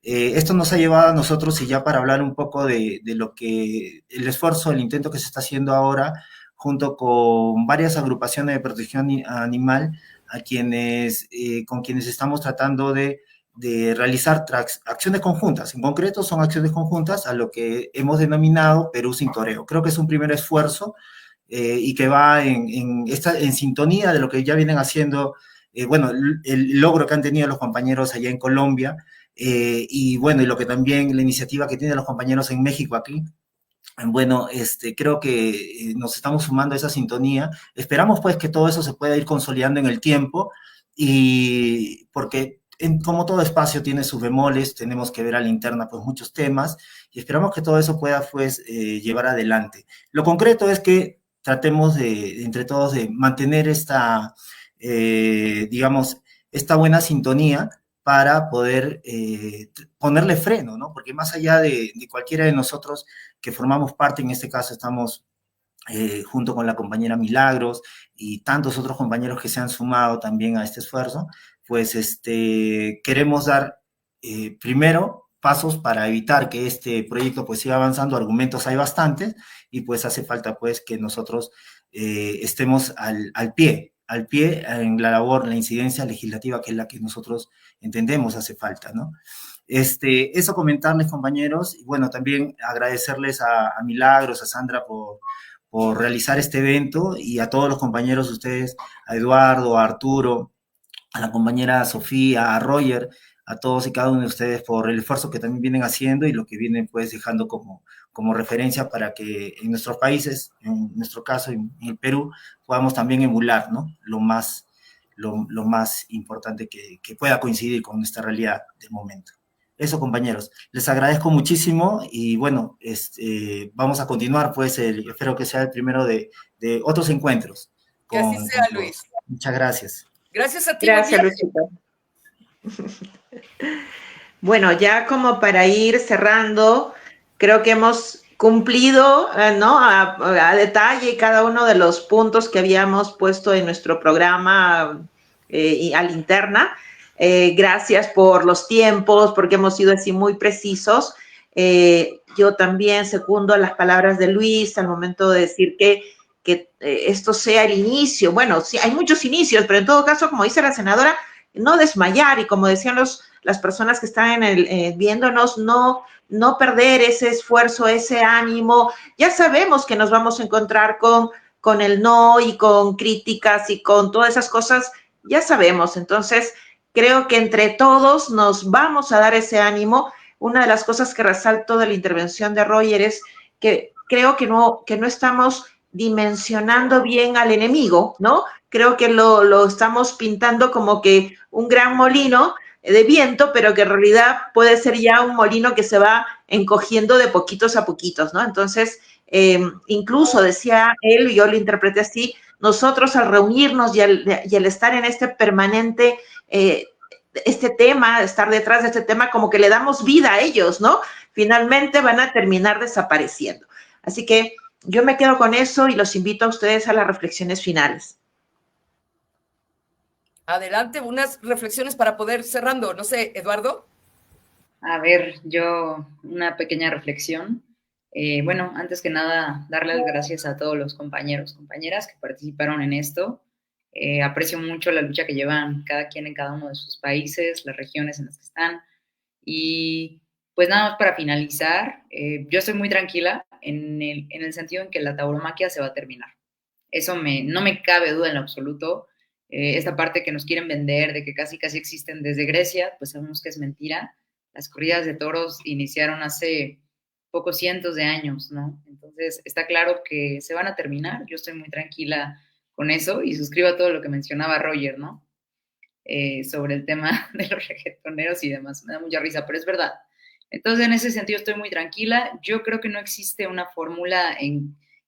S7: Esto nos ha llevado a nosotros, y ya para hablar un poco de lo que el esfuerzo, el intento que se está haciendo ahora, junto con varias agrupaciones de protección animal, con quienes estamos tratando de realizar acciones conjuntas. En concreto, son acciones conjuntas a lo que hemos denominado Perú sin toreo. Creo que es un primer esfuerzo y que va en sintonía de lo que ya vienen haciendo, bueno, el logro que han tenido los compañeros allá en Colombia, y bueno, y lo que también, la iniciativa que tienen los compañeros en México aquí. Bueno, creo que nos estamos sumando a esa sintonía. Esperamos pues que todo eso se pueda ir consolidando en el tiempo, y porque como todo espacio tiene sus bemoles, tenemos que ver a la interna pues muchos temas, y esperamos que todo eso pueda pues llevar adelante. Lo concreto es que tratemos entre todos de mantener digamos, esta buena sintonía, para poder ponerle freno, ¿no? Porque más allá de cualquiera de nosotros que formamos parte, en este caso estamos junto con la compañera Milagros y tantos otros compañeros que se han sumado también a este esfuerzo, pues queremos dar primero pasos para evitar que este proyecto pues siga avanzando. Argumentos hay bastantes y pues hace falta pues que nosotros estemos al pie en la labor, la incidencia legislativa, que es la que nosotros entendemos hace falta, ¿no? Eso comentarles, compañeros, y bueno, también agradecerles a Milagros, a Sandra por realizar este evento, y a todos los compañeros, ustedes, a Eduardo, a Arturo, a la compañera Sofía, a Roger, a todos y cada uno de ustedes por el esfuerzo que también vienen haciendo y lo que vienen pues dejando como referencia para que en nuestros países, en nuestro caso en el Perú, podamos también emular, ¿no? Lo más importante que pueda coincidir con nuestra realidad del momento. Eso, compañeros, les agradezco muchísimo y bueno, vamos a continuar pues, espero que sea el primero de otros encuentros.
S1: Que así sea, Luis.
S7: Muchas gracias.
S1: Gracias a ti.
S2: Gracias, Luisito. Bueno, ya como para ir cerrando, creo que hemos cumplido, ¿no? a detalle cada uno de los puntos que habíamos puesto en nuestro programa y a la interna. Gracias por los tiempos, porque hemos sido así muy precisos. Yo también secundo las palabras de Luis al momento de decir que esto sea el inicio. Bueno, sí, hay muchos inicios, pero en todo caso, como dice la senadora, no desmayar, y como decían las personas que están viéndonos, no perder ese esfuerzo, ese ánimo. Ya sabemos que nos vamos a encontrar con el no y con críticas y con todas esas cosas, ya sabemos. Entonces, creo que entre todos nos vamos a dar ese ánimo. Una de las cosas que resalto de la intervención de Roger es que creo que no estamos dimensionando bien al enemigo, ¿no? Creo que lo estamos pintando como que un gran molino de viento, pero que en realidad puede ser ya un molino que se va encogiendo de poquitos a poquitos, ¿no? Entonces, incluso decía él, y yo lo interpreté así, nosotros al reunirnos y al estar en este permanente, este tema, estar detrás de este tema, como que le damos vida a ellos, ¿no? Finalmente van a terminar desapareciendo. Así que yo me quedo con eso y los invito a ustedes a las reflexiones finales.
S1: Adelante, unas reflexiones para poder cerrando. No sé, Eduardo.
S4: A ver, yo una pequeña reflexión. Bueno, antes que nada, darles gracias a todos los compañeros, compañeras que participaron en esto. Aprecio mucho la lucha que llevan cada quien en cada uno de sus países, las regiones en las que están. Y pues nada más para finalizar, yo estoy muy tranquila en el sentido en que la tauromaquia se va a terminar. Eso no me cabe duda en lo absoluto. Esta parte que nos quieren vender de que casi existen desde Grecia, pues sabemos que es mentira. Las corridas de toros iniciaron hace pocos cientos de años, ¿no? Entonces está claro que se van a terminar. Yo estoy muy tranquila con eso y suscribo a todo lo que mencionaba Roger, ¿no? Sobre el tema de los reggaetoneros y demás. Me da mucha risa, pero es verdad. Entonces, en ese sentido estoy muy tranquila. Yo creo que no existe una fórmula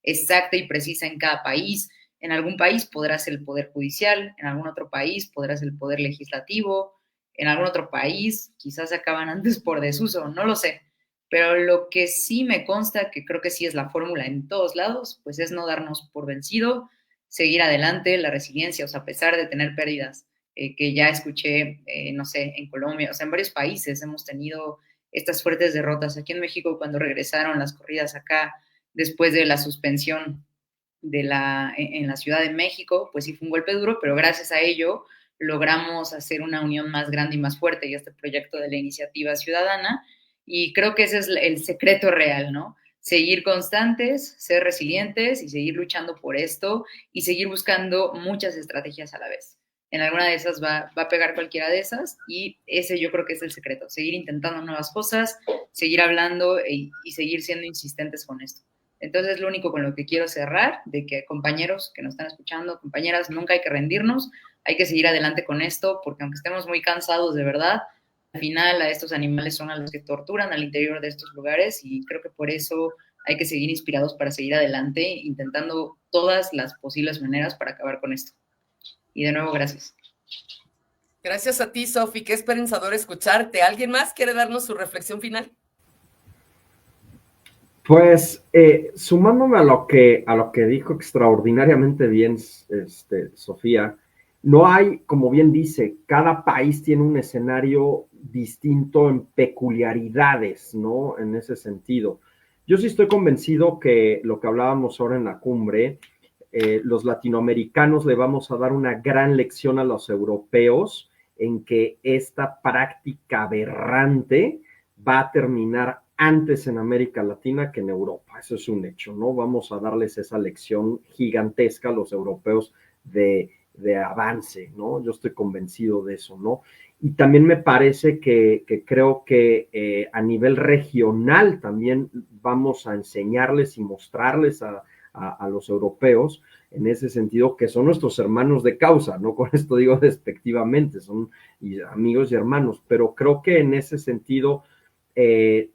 S4: exacta y precisa en cada país. En algún país podrá ser el Poder Judicial, en algún otro país podrá ser el Poder Legislativo, en algún otro país quizás se acaban antes por desuso, no lo sé. Pero lo que sí me consta, que creo que sí es la fórmula en todos lados, pues es no darnos por vencido, seguir adelante, la resiliencia, o sea, a pesar de tener pérdidas, que ya escuché, no sé, en Colombia, o sea, en varios países hemos tenido estas fuertes derrotas. Aquí en México, cuando regresaron las corridas acá, después de la suspensión en la Ciudad de México, pues sí fue un golpe duro, pero gracias a ello logramos hacer una unión más grande y más fuerte y este proyecto de la iniciativa ciudadana, y creo que ese es el secreto real, ¿no? Seguir constantes, ser resilientes y seguir luchando por esto y seguir buscando muchas estrategias a la vez. En alguna de esas va a pegar cualquiera de esas, y ese yo creo que es el secreto, seguir intentando nuevas cosas, seguir hablando y seguir siendo insistentes con esto. Entonces, lo único con lo que quiero cerrar, de que compañeros que nos están escuchando, compañeras, nunca hay que rendirnos, hay que seguir adelante con esto, porque aunque estemos muy cansados de verdad, al final a estos animales son a los que torturan al interior de estos lugares, y creo que por eso hay que seguir inspirados para seguir adelante, intentando todas las posibles maneras para acabar con esto. Y de nuevo, gracias.
S1: Gracias a ti, Sofi, qué esperanzador escucharte. ¿Alguien más quiere darnos su reflexión final?
S3: Pues sumándome a lo que dijo extraordinariamente bien Sofía, no hay, como bien dice, cada país tiene un escenario distinto en peculiaridades, ¿no? En ese sentido. Yo sí estoy convencido que lo que hablábamos ahora en la cumbre, los latinoamericanos le vamos a dar una gran lección a los europeos en que esta práctica aberrante va a terminar antes en América Latina que en Europa. Eso es un hecho, ¿no? Vamos a darles esa lección gigantesca a los europeos de avance, ¿no? Yo estoy convencido de eso, ¿no? Y también me parece que creo que a nivel regional también vamos a enseñarles y mostrarles a los europeos en ese sentido que son nuestros hermanos de causa, no con esto digo despectivamente, son amigos y hermanos, pero creo que en ese sentido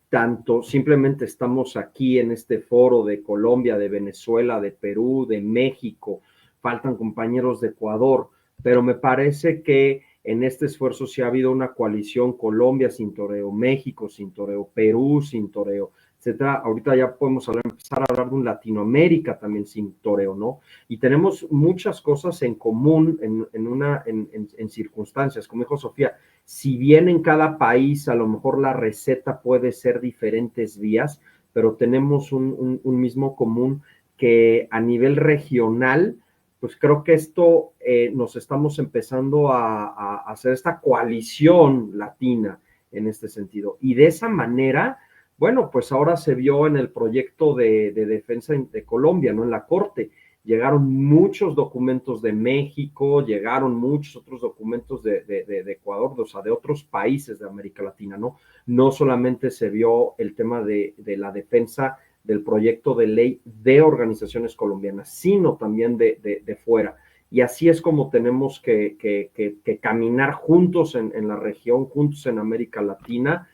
S3: tanto simplemente estamos aquí en este foro de Colombia, de Venezuela, de Perú, de México, faltan compañeros de Ecuador, pero me parece que en este esfuerzo sí ha habido una coalición, Colombia sin toreo, México sin toreo, Perú sin toreo, etcétera. Ahorita ya podemos empezar a hablar de un Latinoamérica también sin toreo, ¿no? Y tenemos muchas cosas en común en circunstancias, como dijo Sofía, si bien en cada país a lo mejor la receta puede ser diferentes vías, pero tenemos un mismo común que a nivel regional, pues creo que esto nos estamos empezando a hacer esta coalición latina en este sentido. Y de esa manera, bueno, pues ahora se vio en el proyecto de defensa de Colombia, ¿no? En la Corte. Llegaron muchos documentos de México, llegaron muchos otros documentos de Ecuador, o sea, de otros países de América Latina, ¿no? No solamente se vio el tema de la defensa del proyecto de ley de organizaciones colombianas, sino también de fuera. Y así es como tenemos que caminar juntos en la región, juntos en América Latina.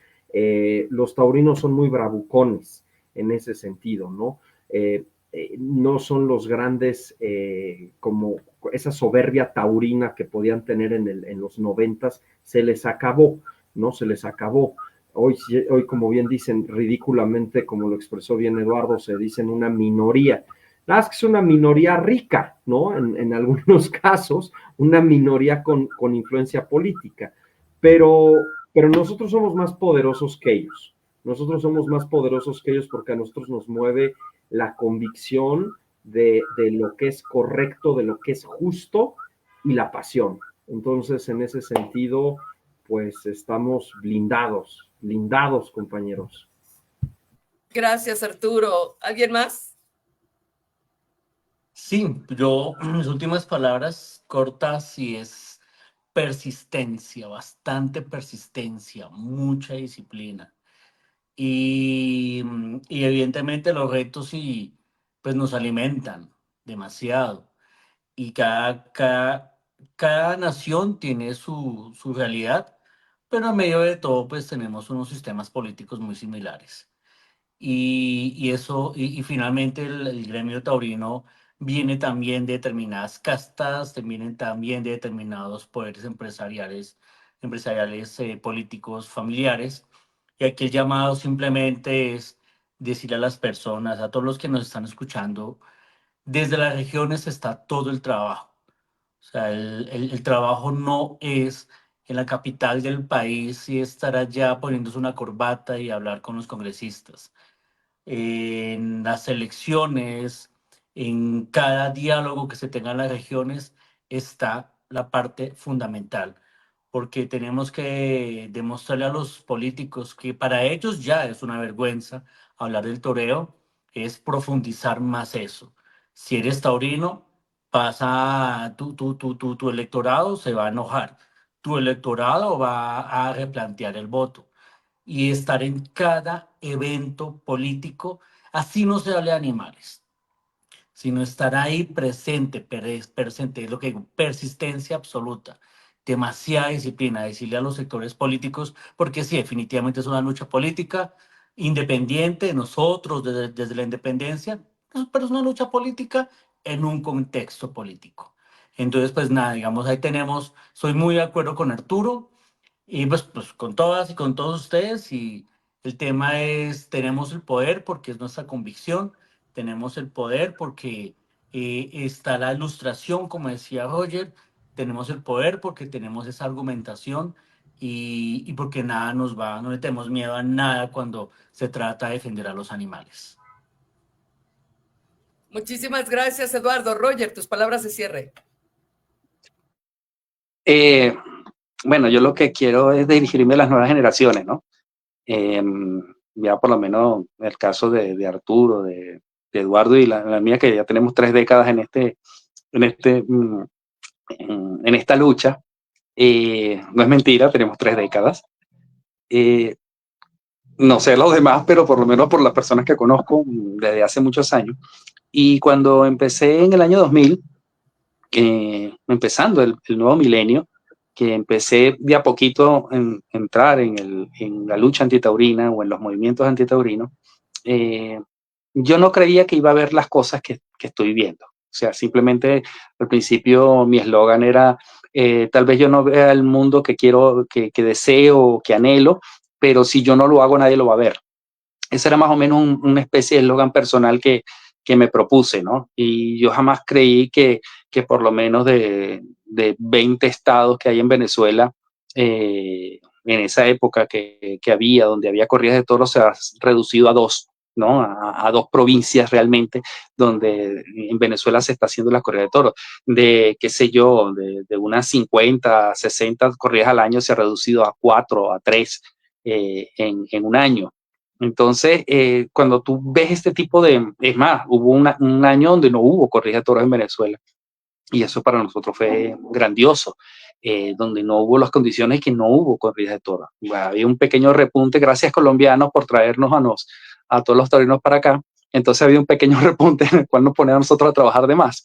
S3: Los taurinos son muy bravucones en ese sentido, ¿no? No son los grandes como esa soberbia taurina que podían tener en los 90s, se les acabó, ¿no? Se les acabó. Hoy, como bien dicen, ridículamente, como lo expresó bien Eduardo, se dicen una minoría. La verdad es que es una minoría rica, ¿no? En algunos casos, una minoría con influencia política. Pero nosotros somos más poderosos que ellos. Nosotros somos más poderosos que ellos porque a nosotros nos mueve la convicción de lo que es correcto, de lo que es justo y la pasión. Entonces, en ese sentido, pues estamos blindados, compañeros.
S1: Gracias, Arturo. ¿Alguien más?
S6: Sí, yo, mis últimas palabras cortas y es persistencia, bastante persistencia, mucha disciplina. Y evidentemente los retos y pues nos alimentan demasiado. Y cada nación tiene su realidad, pero en medio de todo pues tenemos unos sistemas políticos muy similares. Y finalmente el gremio taurino viene también de determinadas castas, vienen también de determinados poderes empresariales, políticos, familiares. Y aquí el llamado simplemente es decirle a las personas, a todos los que nos están escuchando, desde las regiones está todo el trabajo. O sea, el trabajo no es en la capital del país y estar allá poniéndose una corbata y hablar con los congresistas. En las elecciones, en cada diálogo que se tenga en las regiones, está la parte fundamental, porque tenemos que demostrarle a los políticos que para ellos ya es una vergüenza hablar del toreo, es profundizar más eso. Si eres taurino, pasa, tu electorado se va a enojar, tu electorado va a replantear el voto y estar en cada evento político, así no se hable de animales, sino estar ahí presente, presente, es lo que digo, persistencia absoluta, demasiada disciplina, decirle a los sectores políticos, porque sí, definitivamente es una lucha política independiente de nosotros, desde la independencia, pero es una lucha política en un contexto político. Entonces, pues nada, digamos, ahí tenemos, estoy muy de acuerdo con Arturo y pues con todas y con todos ustedes. Y el tema es, tenemos el poder porque es nuestra convicción, tenemos el poder porque está la ilustración, como decía Roger, tenemos el poder porque tenemos esa argumentación y porque nada nos va, no le tenemos miedo a nada cuando se trata de defender a los animales.
S1: Muchísimas gracias, Eduardo. Roger, tus palabras de cierre.
S5: Bueno, yo lo que quiero es dirigirme a las nuevas generaciones, ¿no? Ya por lo menos el caso de Arturo, de Eduardo y la mía, que ya tenemos 3 décadas en esta lucha. No es mentira, tenemos 3 décadas. No sé los demás, pero por lo menos por las personas que conozco desde hace muchos años. Y cuando empecé en el año 2000, empezando el nuevo milenio, que empecé de a poquito en entrar en la lucha antitaurina o en los movimientos antitaurinos, yo no creía que iba a ver las cosas que estoy viendo. O sea, simplemente al principio mi eslogan era, tal vez yo no vea el mundo que quiero, que deseo, que anhelo, pero si yo no lo hago, nadie lo va a ver. Ese era más o menos una especie de eslogan personal que me propuse, ¿no? Y yo jamás creí que por lo menos de 20 estados que hay en Venezuela, en esa época que había, donde había corridas de toros, se ha reducido a 2, ¿no? A 2 provincias realmente, donde en Venezuela se está haciendo la corrida de toros. De, qué sé yo, de unas 50, 60 corridas al año, se ha reducido a 4, a 3 en un año. Entonces, cuando tú ves este tipo es más, hubo un año donde no hubo corrida de toros en Venezuela y eso para nosotros fue grandioso, donde no hubo las condiciones, que no hubo corrida de toros. Bueno, había un pequeño repunte, gracias colombianos por traernos a todos los taurinos para acá. Entonces había un pequeño repunte en el cual nos ponía a nosotros a trabajar de más.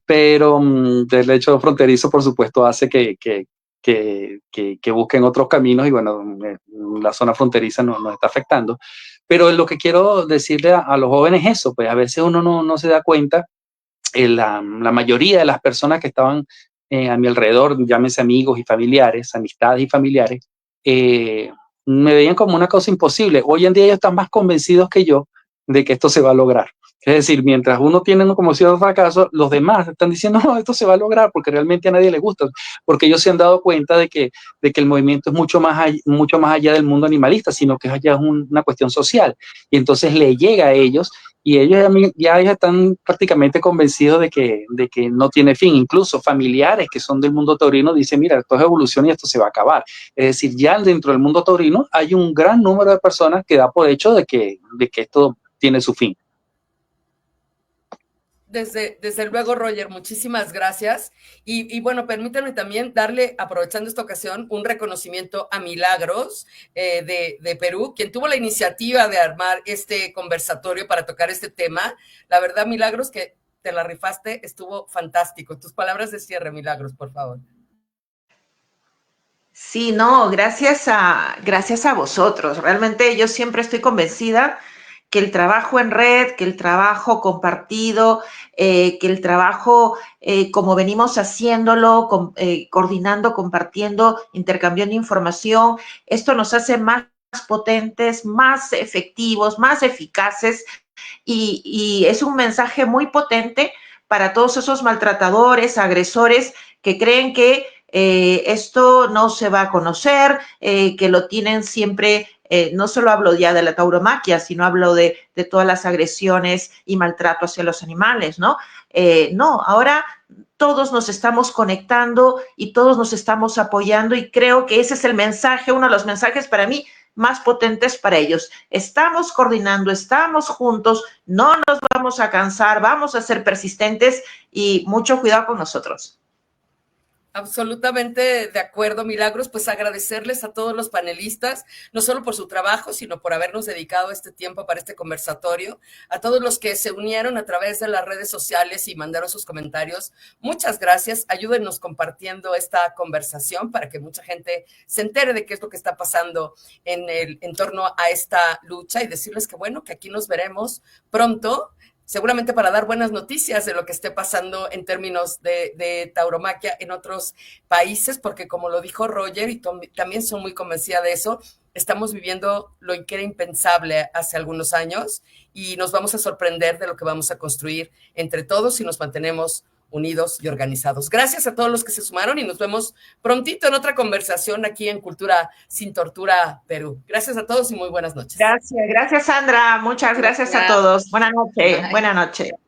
S5: Pero el hecho fronterizo, por supuesto, hace que busquen otros caminos y bueno, la zona fronteriza nos está afectando. Pero lo que quiero decirle a los jóvenes es eso, pues a veces uno no se da cuenta, la mayoría de las personas que estaban a mi alrededor, llámese amigos y familiares, amistades y familiares, me veían como una cosa imposible. Hoy en día ellos están más convencidos que yo de que esto se va a lograr. Es decir, mientras uno tiene como cierto fracaso, los demás están diciendo, no, esto se va a lograr porque realmente a nadie le gusta, porque ellos se han dado cuenta de que el movimiento es mucho más allá del mundo animalista, sino que es allá una cuestión social. Y entonces le llega a ellos y ellos ya están prácticamente convencidos de que no tiene fin. Incluso familiares que son del mundo taurino dicen, mira, esto es evolución y esto se va a acabar. Es decir, ya dentro del mundo taurino hay un gran número de personas que da por hecho de que esto tiene su fin.
S1: Desde luego, Roger, muchísimas gracias. Y bueno, permítanme también darle, aprovechando esta ocasión, un reconocimiento a Milagros de Perú, quien tuvo la iniciativa de armar este conversatorio para tocar este tema. La verdad, Milagros, que te la rifaste, estuvo fantástico. Tus palabras de cierre, Milagros, por favor.
S2: Sí, no, gracias a vosotros. Realmente yo siempre estoy convencida que el trabajo en red, que el trabajo compartido, que el trabajo como venimos haciéndolo, coordinando, compartiendo, intercambiando información, esto nos hace más potentes, más efectivos, más eficaces y es un mensaje muy potente para todos esos maltratadores, agresores que creen que esto no se va a conocer, que lo tienen siempre, no solo hablo ya de la tauromaquia, sino hablo de todas las agresiones y maltrato hacia los animales, ¿no? No, ahora todos nos estamos conectando y todos nos estamos apoyando y creo que ese es el mensaje, uno de los mensajes para mí más potentes para ellos. Estamos coordinando, estamos juntos, no nos vamos a cansar, vamos a ser persistentes y mucho cuidado con nosotros.
S1: Absolutamente de acuerdo, Milagros, pues agradecerles a todos los panelistas, no solo por su trabajo, sino por habernos dedicado este tiempo para este conversatorio, a todos los que se unieron a través de las redes sociales y mandaron sus comentarios. Muchas gracias, ayúdenos compartiendo esta conversación para que mucha gente se entere de qué es lo que está pasando en torno a esta lucha y decirles que bueno, que aquí nos veremos pronto seguramente para dar buenas noticias de lo que esté pasando en términos de tauromaquia en otros países, porque como lo dijo Roger, y también soy muy convencida de eso, estamos viviendo lo que era impensable hace algunos años y nos vamos a sorprender de lo que vamos a construir entre todos si nos mantenemos unidos y organizados. Gracias a todos los que se sumaron y nos vemos prontito en otra conversación aquí en Cultura Sin Tortura Perú. Gracias a todos y muy buenas noches.
S2: Gracias, Sandra. Muchas gracias a todos. Buenas noches. Buenas noches.